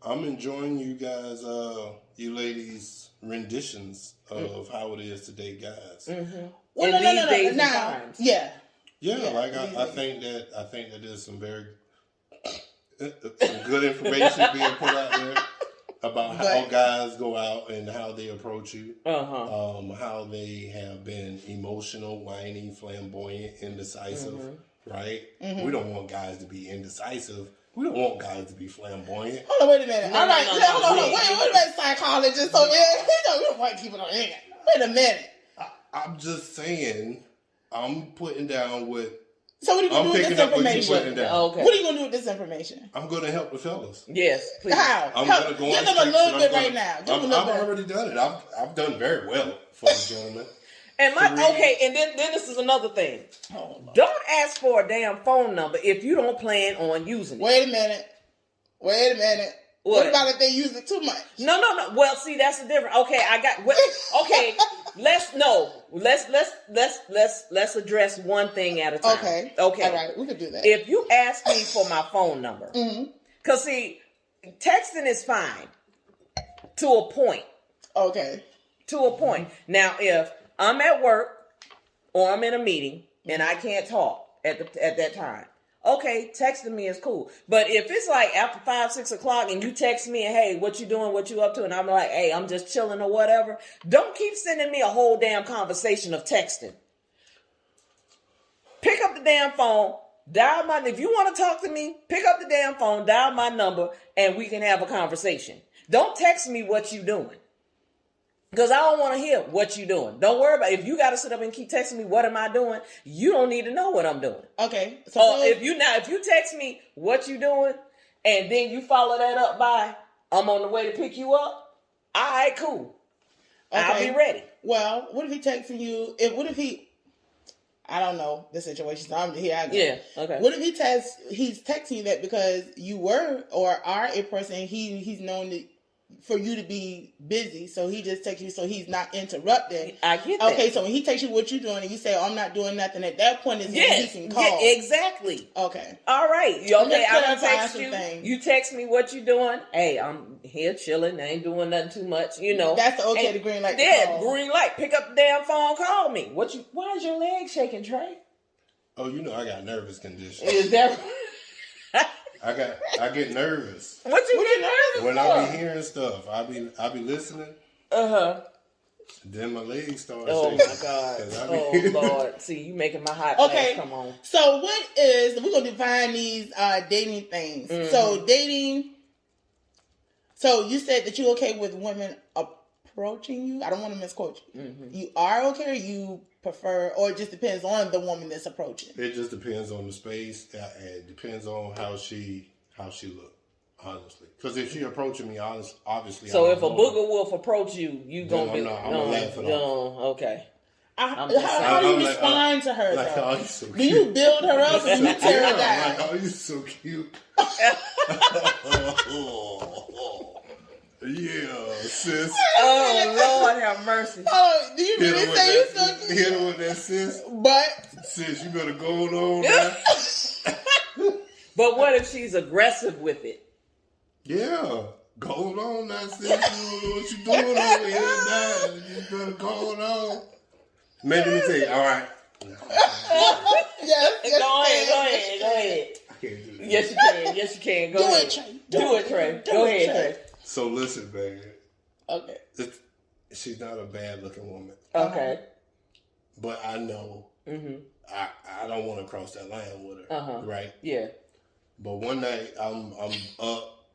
I'm enjoying you guys, you ladies' renditions of how it is to date guys. Mm-hmm. Well, no. Now, yeah. I think that there's some very some good information being put out there about how guys go out and how they approach you. How they have been emotional, whiny, flamboyant, indecisive. Right? We don't want guys to be indecisive. We don't want guys to be flamboyant. Hold on, wait a minute. Hold on. Wait a minute, psychologist over here. We don't want people on here. Wait a minute. I'm just saying, I'm putting down what. So what are you going to do with this information? Okay. What are you going to do with this information? I'm going to help the fellas. Yes, please. How? I'm going to go Give them a little bit right now. I've already done it. I've done very well for the gentleman. And and then this is another thing. Oh, don't ask for a damn phone number if you don't plan on using it. Wait a minute. What about if they use it too much? No. Well, see, that's the difference. Okay, okay, let's address one thing at a time. Okay. All right, we could do that. If you ask me for my phone number, because see, texting is fine to a point. Okay. To a point. Now, if I'm at work or I'm in a meeting and I can't talk at that time, okay, texting me is cool. But if it's like after 5, 6 o'clock and you text me and, hey, what you doing, what you up to? And I'm like, hey, I'm just chilling or whatever. Don't keep sending me a whole damn conversation of texting. Pick up the damn phone, if you want to talk to me, pick up the damn phone, dial my number, and we can have a conversation. Don't text me what you doing. Because I don't want to hear what you doing. Don't worry about it. If you got to sit up and keep texting me, what am I doing? You don't need to know what I'm doing. Okay. So if you text me what you doing, and then you follow that up by, I'm on the way to pick you up. All right, cool. Okay. I'll be ready. Well, what if he texting you? I don't know the situation. So here I go. Yeah. Okay. What if he's texting you that because you were or are a person he's known for you to be busy, so he just texts you so he's not interrupted. I get that. Okay, so when he texts you what you doing and you say, oh, I'm not doing nothing, at that point is when he can call. Yeah, exactly. Okay. All right. Okay, I'm going to text you. Things. You text me what you doing. Hey, I'm here chilling. I ain't doing nothing too much, That's the green light. Yeah, green light. Pick up the damn phone, call me. Why is your leg shaking, Trey? Oh, I got nervous condition. Is that I get nervous. What you get nervous when for? I be hearing stuff. I be listening. Then my legs start shaking. Oh my God. Lord. See, you making my hot ass come on. So we're gonna define these dating things. Mm-hmm. So dating. So you said that you're okay with women approaching you. I don't want to misquote you. Mm-hmm. You are okay, or you prefer, or it just depends on the woman that's approaching? It just depends on the space. It depends on how she look, honestly. Because if she approaching me, obviously. So if a booger wolf approach you, you gonna be I'm gonna laugh it off. Okay. How do you respond to her? Like, oh, you so cute. Do you build her up or do you tear her down? Like, oh, you so cute. Yeah, sis. Oh, Lord have mercy. Oh, do you really say you sucking? Hit her with that, sis. But Sis, you better go on now. But what if she's aggressive with it? Yeah. Go on now, sis. You don't know what you're doing over here now. You better go on. Man, let me tell you, all right. yes, Go ahead. I can't do this. Yes, you can. Go ahead. Trey. Do it, Trey. Go ahead, Trey. So listen, man. Okay. She's not a bad looking woman. Okay. But I know I don't want to cross that line with her. Right? Yeah. But one night I'm up,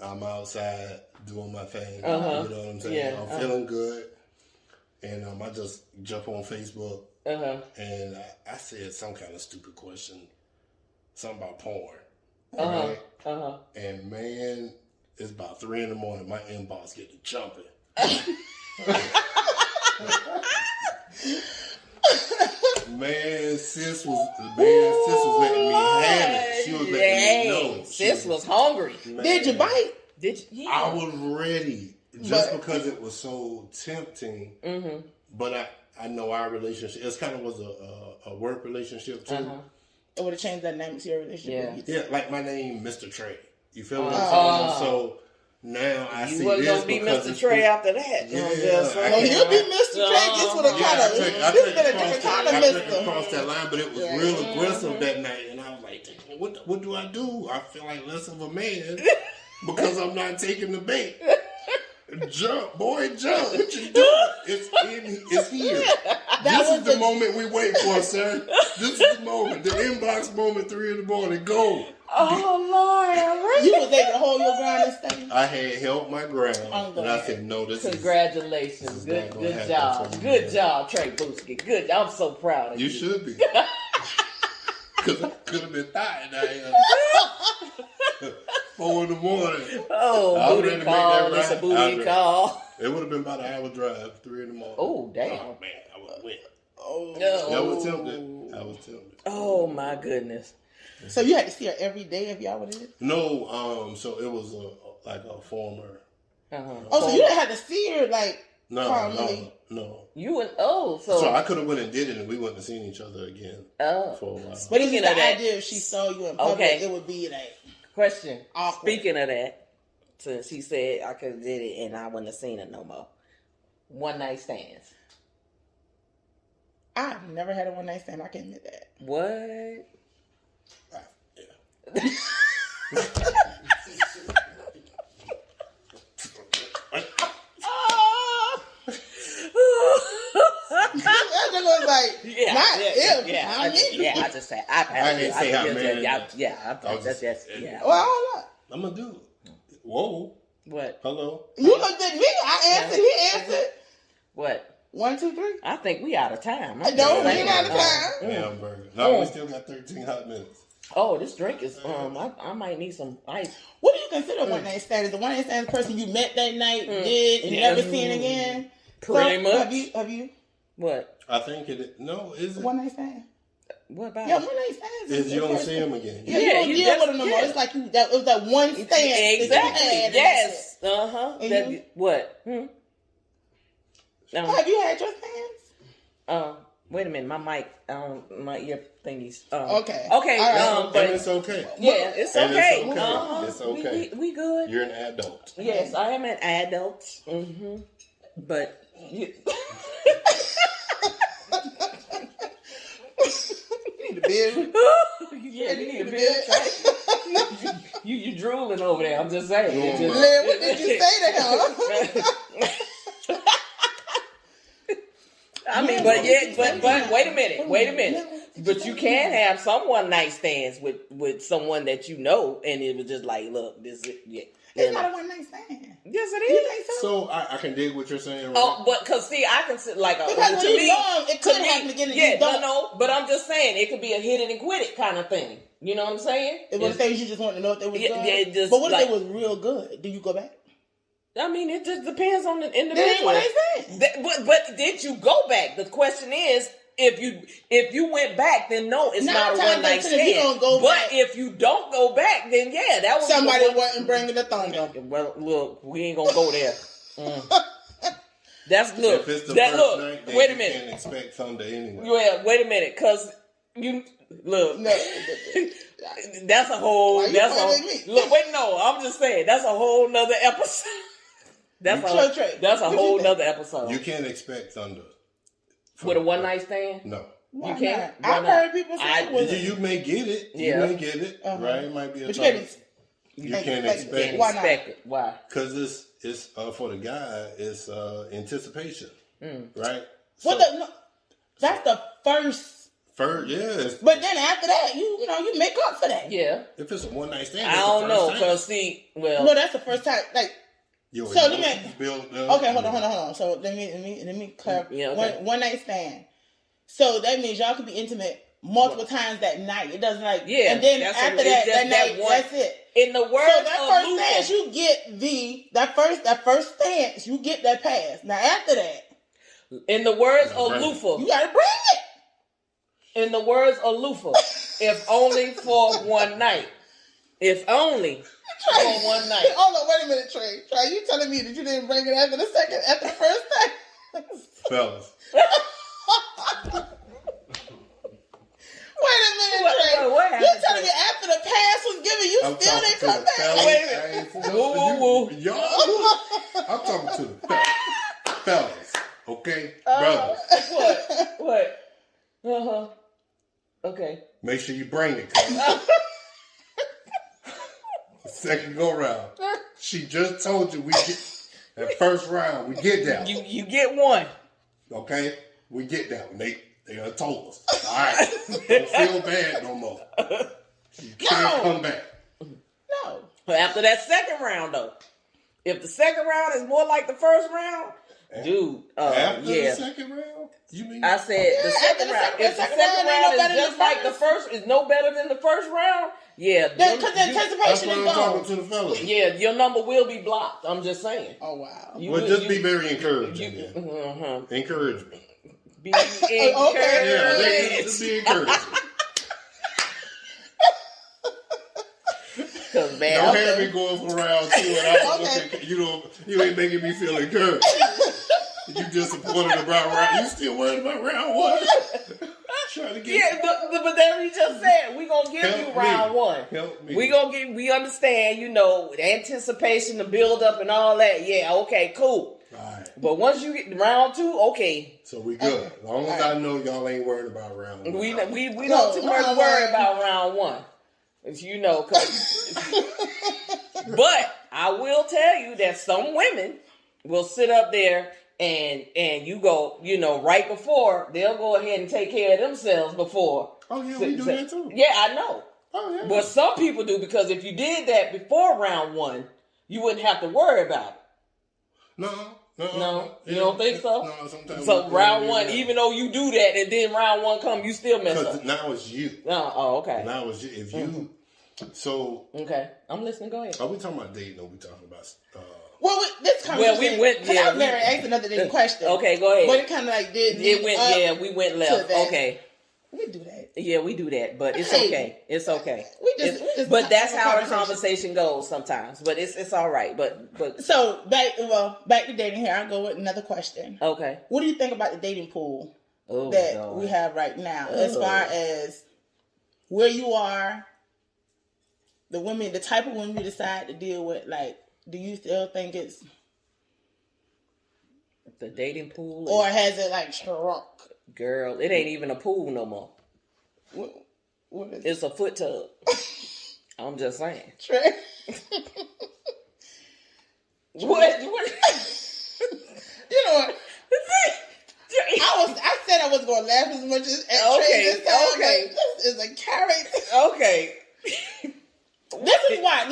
I'm outside doing my thing. You know what I'm saying? Yeah. I'm feeling good. And I just jump on Facebook and I said some kind of stupid question. Something about porn. Right? And man, it's about 3 a.m. My inbox get to jumping. Man, sis was letting me have it. She was letting me know. Sis was hungry. Man. Did you bite? Did you? Yeah. I was ready. Just because it was so tempting. But I know our relationship, it kind of was a work relationship too. It would have changed that name to your relationship. Yeah, like my name, Mr. Trey. You feel what I'm saying? So now I see this. You wasn't going to be Mr. Trey after that. Yeah. You'll be Mr. Trey just with a kind of, you've been a different kind of Mr. I took Mr. across that line, but it was real aggressive that night. And I was like, what do I do? I feel like less of a man because I'm not taking the bait. Jump, boy, jump. What you doing? It's here. This is the moment we wait for, sir. This is the moment. The inbox moment, 3 a.m. Go. Oh, Lord. You was able to hold your ground and stay? I had held my ground. And I said, no, Congratulations. Good job. Good job, Trey Booski. Good. I'm so proud of you. You should be. Because I could have been dying out here. 4 a.m. Oh, booty call. It's a booty call. It would have been about an hour drive, 3 a.m. Oh, damn. Oh, man. I would have went. Oh, no. I was tempted. Oh, my goodness. So you had to see her every day if y'all would have? No, so it was like a former. So you didn't have to see her like calmly? No. You and so I could have went and did it, and we wouldn't have seen each other again for a while. But it was the idea if she saw you in public, it would be like question. Awkward. Speaking of that, since he said I could have did it and I wouldn't have seen it no more. One night stands. I've never had a one night stand. I can admit that. What? Yeah. That was like, not if. I just said I didn't say how many. Well, hold up. I'm gonna do it. Whoa. What? Hello. You looked at me. I answered. He answered. What? 1, 2, 3. I think we out of time. I don't. We out of time. Hamburger. No, we still got 13 hot minutes. Oh, this drink is I might need some ice. What do you consider one night stand? Is the one night stand the person you met that night, did, and never seen again? Pretty much. Have you? What? I think it is. No, is it? One night stand. What about one night stands. Is you don't see him again. You don't deal with him no more. It's like it was that one stand. Exactly. Yes. What? Have you had your stands? Wait a minute. My mic, my ear thingies. Okay. Right. But it's okay. Yeah, it's okay. It's okay. We good. You're an adult. Yes, I am an adult. But you. You need a beer. Yeah, you need a beer. You drooling over there. I'm just saying. Lynn, what did you say to him? I mean, but wait a minute. But you can have some one night stands with someone that you know, and it was just like, look, this is It's not a one night stand. Yes, it is. So I can dig what you're saying. Right? Oh, but because see, I can sit like because when you young, it could happen again. Yeah, no. But I'm just saying it could be a hit it and quit it kind of thing. You know what I'm saying? It was things you just want to know if they was good. Yeah, but what if they was real good? Do you go back? I mean, it just depends on the individual. That's what I said. But did you go back? The question is, if you went back, then no, it's not a one night stand. If you don't go back, then yeah, that was somebody wasn't bringing the thunder. Well, look, we ain't gonna go there. That's look. If it's the that first look. night, then Wait a you minute. can't expect thunder anyway. Well, wait a minute, cause you look. No, that's a whole. Why you That's pointing a at me? look. Wait, no, I'm just saying that's a whole nother episode. That's a whole nother episode. You can't expect thunder with a one night stand. No. Why You can't. not? I've heard people say you may get it. You may get it. Right? It might be a thunder. You can't expect it. Why not? Why? Because it's for the guy. It's anticipation. Right. That's the first. First, yes. But then after that, you make up for that. Yeah. If it's a one night stand, I don't know. Cause see, no, that's the first time. Like, so let me build okay, hold on. So let me clarify. Yeah, okay. One night stand. So that means y'all could be intimate multiple times that night. It doesn't and then after that night, that's it. In the words so that first stance, you get that first stance, you get that pass. Now after that, in the words of Lufa, you gotta bring it. In the words of Lufa, if only for one night. If only for one night. Hold on, wait a minute, Trey. Trey, you telling me that you didn't bring it after the first time? Fellas. Wait a minute, Trey. You telling me after the pass was given, you still didn't come back? Wait a minute. Woo. Y'all, I'm talking to the fellas, okay? Brothers. What? Okay. Make sure you bring it. Second go round. She just told you we get that first round. We get that. You get one. Okay, we get that one. They done told us. All right, don't feel bad no more. You can't come back. No. After that second round, though, if the second round is more like the first round, dude, after the second round, you mean? I said the second round. If the second round is just like the first, is no better than the first round. Yeah, because the anticipation is gone. I'm talking to the fellas. Yeah, your number will be blocked. I'm just saying. Oh wow. Just be very encouraging. Encourage me. Be encouraged. Yeah, just be encouraging. Cause man, don't have me going for round 2 and I looking, you ain't making me feel encouraged. You disappointed about round. You still worried about round 1? Trying to get but then we just said we gonna give you round 1. Help me. We understand, the anticipation, the build up, and all that. Yeah, okay, cool. Right. But once you get round 2, okay. So we good. As long as I know y'all ain't worried about round 1. We don't too much worry about round 1. But I will tell you that some women will sit up there and you go, right before, they'll go ahead and take care of themselves before. Oh, yeah, we do that too. Yeah, I know. Oh, yeah. But some people do, because if you did that before round 1, you wouldn't have to worry about it. No, you don't think so? No, sometimes. So round 1, even though you do that, and then round 1 come, you still mess up. Because now it's you. Oh, okay. Now it's you. If you, so. Okay, I'm listening. Go ahead. Are we talking about dating or we talking about? This conversation. We went. Yeah, I was very asked another question. Okay, go ahead. But it kind of like did. It went. Yeah, we went left. Okay. We do that. Yeah, we do that, but it's okay. It's okay. But that's how our conversation goes sometimes. But it's all right. But so back to dating here. I'll go with another question. Okay. What do you think about the dating pool that we have right now, as far as where you are, the type of women you decide to deal with? Like, do you still think it's the dating pool, or has it like shrunk? Girl, it ain't even a pool no more. What is it's a foot tub. I'm just saying. Trey. What? You know what? I said I wasn't going to laugh as much as Trey this time. Okay. This is a character. Okay. This is why.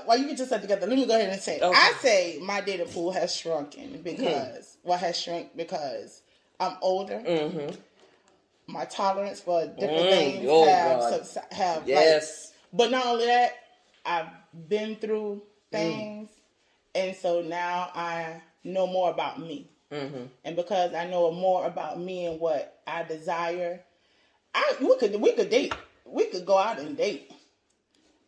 While you get yourself together, let me go ahead and say. Okay. I say my dating pool has shrunken because has shrunk because I'm older. Mm-hmm. My tolerance for different things have yes. But not only that, I've been through things, and so now I know more about me. and because I know more about me and what I desire, we could date. We could go out and date.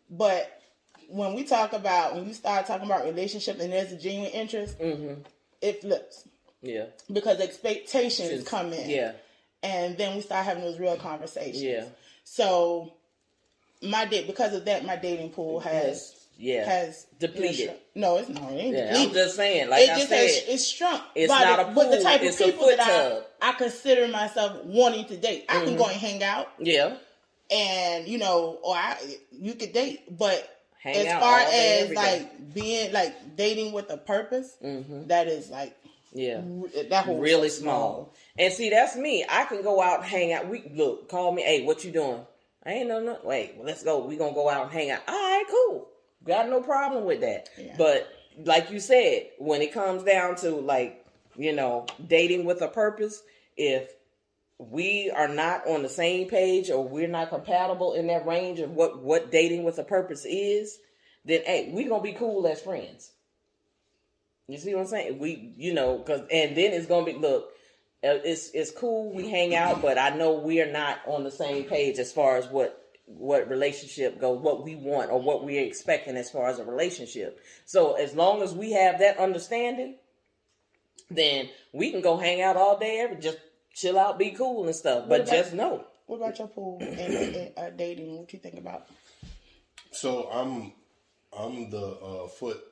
But when you start talking about relationship and there's a genuine interest, it flips. Yeah. Because expectations come in. Yeah. And then we start having those real conversations. Yeah. So because of that, my dating pool has depleted. No, it's not. It ain't depleted. I'm just saying, like I said, it's shrunk. It's not a pool. But the type of it's people a that I consider myself wanting to date, I can go and hang out. Yeah. And you could date, but hang as out far all day, as like being like dating with a purpose, that is like that whole really small. And see, that's me. I can go out and hang out. Call me. Hey, what you doing? I ain't know nothing. Wait, let's go. We gonna go out and hang out. All right, cool. Got no problem with that. Yeah. But like you said, when it comes down to like, dating with a purpose, if we are not on the same page or we're not compatible in that range of what dating with a purpose is, then hey, we gonna be cool as friends. You see what I'm saying? And then it's gonna be, look, it's cool, we hang out, but I know we're not on the same page as far as what relationship goes, what we want or what we're expecting as far as a relationship. So as long as we have that understanding, then we can go hang out all day, just chill out, be cool and stuff. But just know. What about your pool and dating? What you think about? So I'm the foot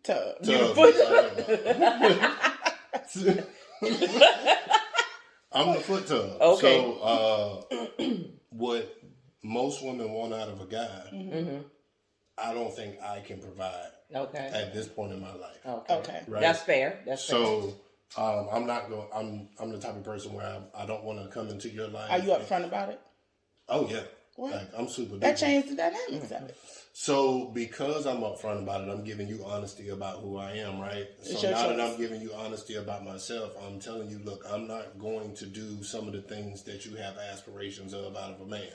tub. I'm the foot tub. Okay. So what most women want out of a guy, I don't think I can provide. Okay. At this point in my life. Okay. Right? That's fair. So I'm not going. I'm the type of person where I don't want to come into your life. Are you upfront about it? Oh yeah. What? Like, I'm super. That changed the dynamics of it. So because I'm upfront about it, I'm giving you honesty about who I am, right? So now that I'm giving you honesty about myself, I'm telling you, look, I'm not going to do some of the things that you have aspirations of out of a man,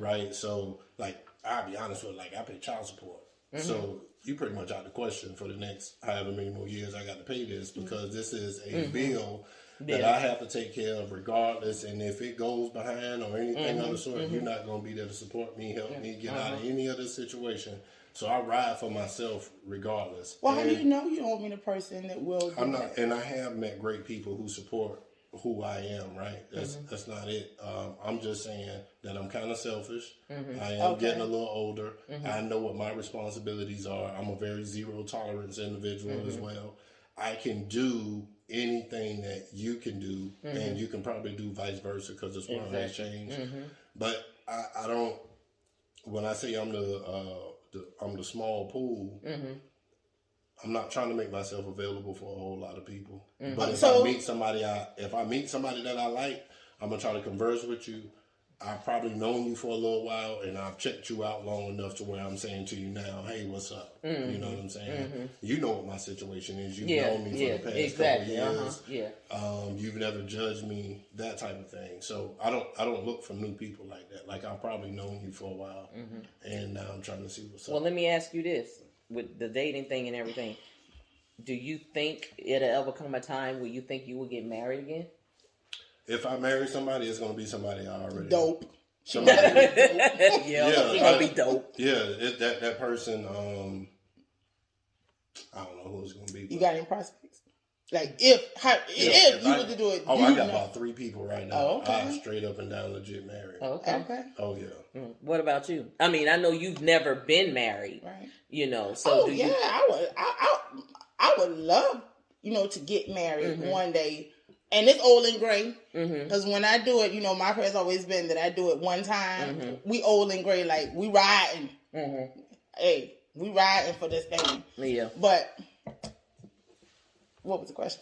right? So like, I'll be honest with you, like I pay child support, so you pretty much out the question for the next however many more years I got to pay this, because this is a bill that I have to take care of regardless. And if it goes behind or anything of the sort, you're not going to be there to support me, help me get out of any other situation. So I ride for myself regardless. Well, how do you know you don't meet a person that will do that? And I have met great people who support who I am, right? That's not it. I'm just saying that I'm kind of selfish. I am getting a little older. I know what my responsibilities are. I'm a very zero tolerance individual as well. I can do anything that you can do, and you can probably do vice versa, because this world has changed. But I don't. When I say I'm the small pool, I'm not trying to make myself available for a whole lot of people. But if I meet somebody that I like, I'm gonna try to converse with you. I've probably known you for a little while, and I've checked you out long enough to where I'm saying to you now, hey, what's up? You know what I'm saying? You know what my situation is. You've known me for the past couple years. You've never judged me, that type of thing. So I don't look for new people like that. Like, I've probably known you for a while, and now I'm trying to see what's up. Well, let me ask you this. With the dating thing and everything, do you think it'll ever come a time where you think you will get married again? If I marry somebody, it's gonna be somebody I already dope. Somebody, it's gonna be dope. Yeah, that person. I don't know who it's gonna be. You got any prospects? Like if you were to do it. I got about 3 people right now. Oh, okay. I'm straight up and down legit married. Okay. Oh yeah. What about you? I mean, I know you've never been married, right? So I would love to get married one day. And it's old and gray, because when I do it, my prayer's always been that I do it one time. We old and gray, like we riding. Hey, we riding for this thing. Yeah. But what was the question?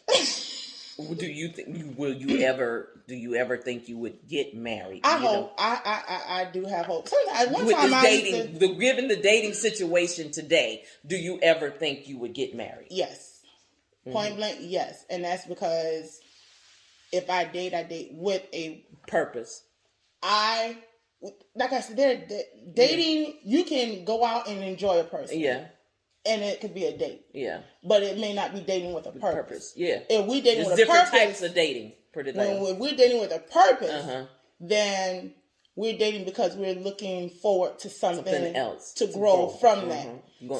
Do you think do you ever think you would get married? I hope. I do have hope. Sometimes given the dating situation today, do you ever think you would get married? Yes. Point blank, yes. And that's because if I date with a purpose. Like I said, dating, you can go out and enjoy a person. Yeah. and it could be a date. Yeah. But it may not be dating with a purpose. Yeah. If we dating with a different purpose, types of dating. When we're dating with a purpose, then we're dating because we're looking forward to something else to grow from that.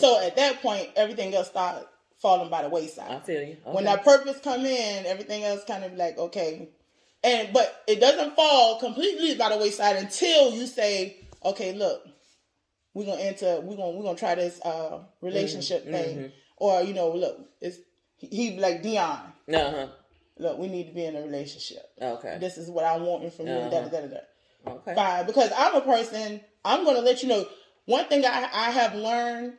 So at that point, everything else starts falling by the wayside. I feel you. Okay. When that purpose come in, everything else kind of like, okay. But it doesn't fall completely by the wayside until you say, okay, look, we're gonna try this relationship thing. Or, look, he like Dion. Look, we need to be in a relationship. Okay. This is what I want from you. Okay. Fine. Because I'm a person, I'm going to let you know. One thing I have learned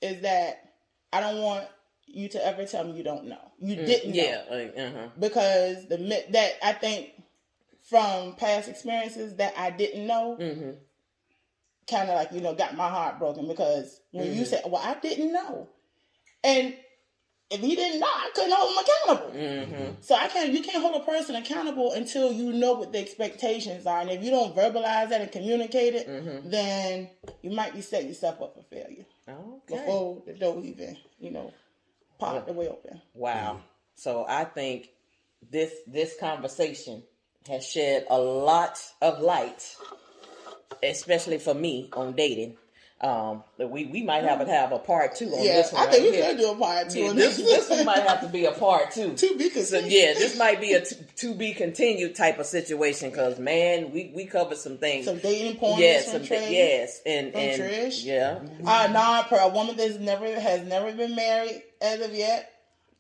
is that I don't want you to ever tell me you don't know. You didn't know. Yeah. Because that I think from past experiences that I didn't know kind of like, got my heart broken. Because when you said, well, I didn't know. And if he didn't know, I couldn't hold him accountable. So you can't hold a person accountable until you know what the expectations are. And if you don't verbalize that and communicate it, then you might be setting yourself up for failure. Before the door even, pop the way open. Wow. So I think this conversation has shed a lot of light, especially for me, on dating. We might have a part 2 on this one. I think we should do a part 2 on this. This one might have to be a part 2. To be continued. So this might be a to be continued type of situation because man, we covered some things. Some dating points from Trey. Yes, and Trish. Yeah. A woman that's has never been married as of yet.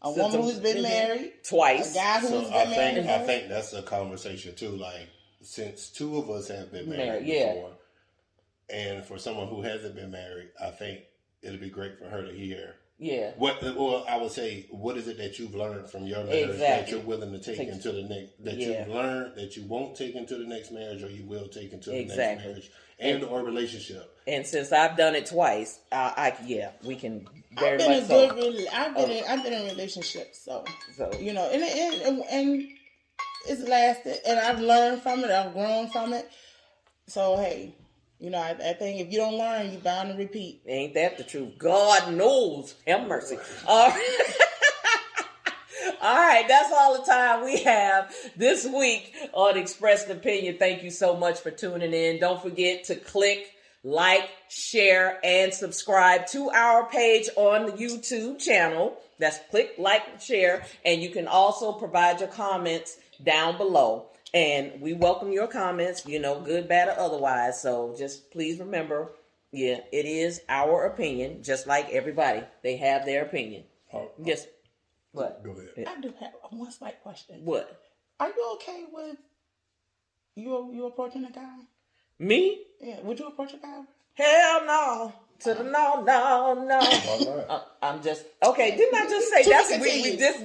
A woman who's been married twice. A guy who's been married. I think that's a conversation too. Like since 2 of us have been married before. And for someone who hasn't been married, I think it'll be great for her to hear. Yeah. Or I would say, what is it that you've learned from your marriage that you're willing to take into the next, that you've learned that you won't take into the next marriage or you will take into the next marriage or relationship. And since I've done it twice, we can very much so. I've been in relationships, so and it's lasted, and I've learned from it, I've grown from it. So hey. I think if you don't learn, you're bound to repeat. Ain't that the truth? God knows. Have mercy. All right, that's all the time we have this week on Expressed Opinion. Thank you so much for tuning in. Don't forget to click, like, share, and subscribe to our page on the YouTube channel. That's click, like, share, and you can also provide your comments down below. And we welcome your comments, good, bad, or otherwise. So just please remember, it is our opinion, just like everybody. They have their opinion. Yes. What? Go ahead. I do have one slight question. What? Are you okay with you approaching a guy? Me? Yeah. Would you approach a guy? Hell no. To the no. I'm just okay. Didn't I just say that's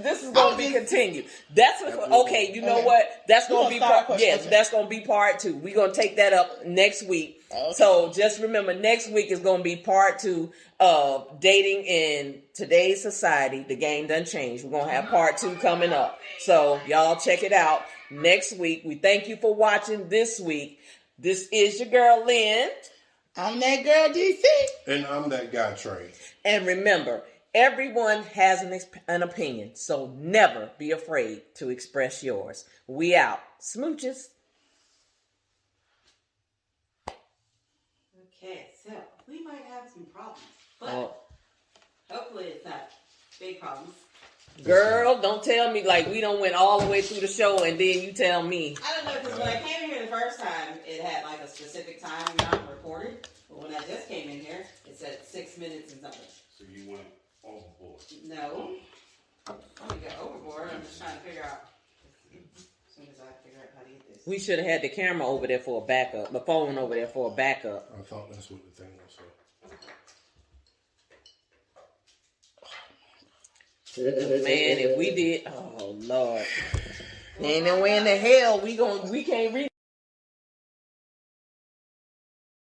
this is gonna be continued? That's okay. You know what? That's gonna be that's gonna be part 2. We're gonna take that up next week. Okay. So just remember, next week is gonna be part 2 of dating in today's society. The game done changed. We're gonna have part 2 coming up. So y'all check it out next week. We thank you for watching this week. This is your girl Lynn. I'm that girl, DC. And I'm that guy, Trey. And remember, everyone has an opinion, so never be afraid to express yours. We out. Smooches. Okay, so we might have some problems, but hopefully it's not big problems. Girl, don't tell me like we done went all the way through the show and then you tell me. I don't know, because when I came in here the first time, it had like a specific time not recorded. But when I just came in here, it said 6 minutes and something. So you went overboard? No. I didn't go overboard. I'm just trying to figure out. As soon as I figure out how to get this. We should have had the camera over there for a backup. The phone over there for a backup. I thought that's what the thing was for. Man, if we did, oh Lord, ain't no way in the hell we can't reach.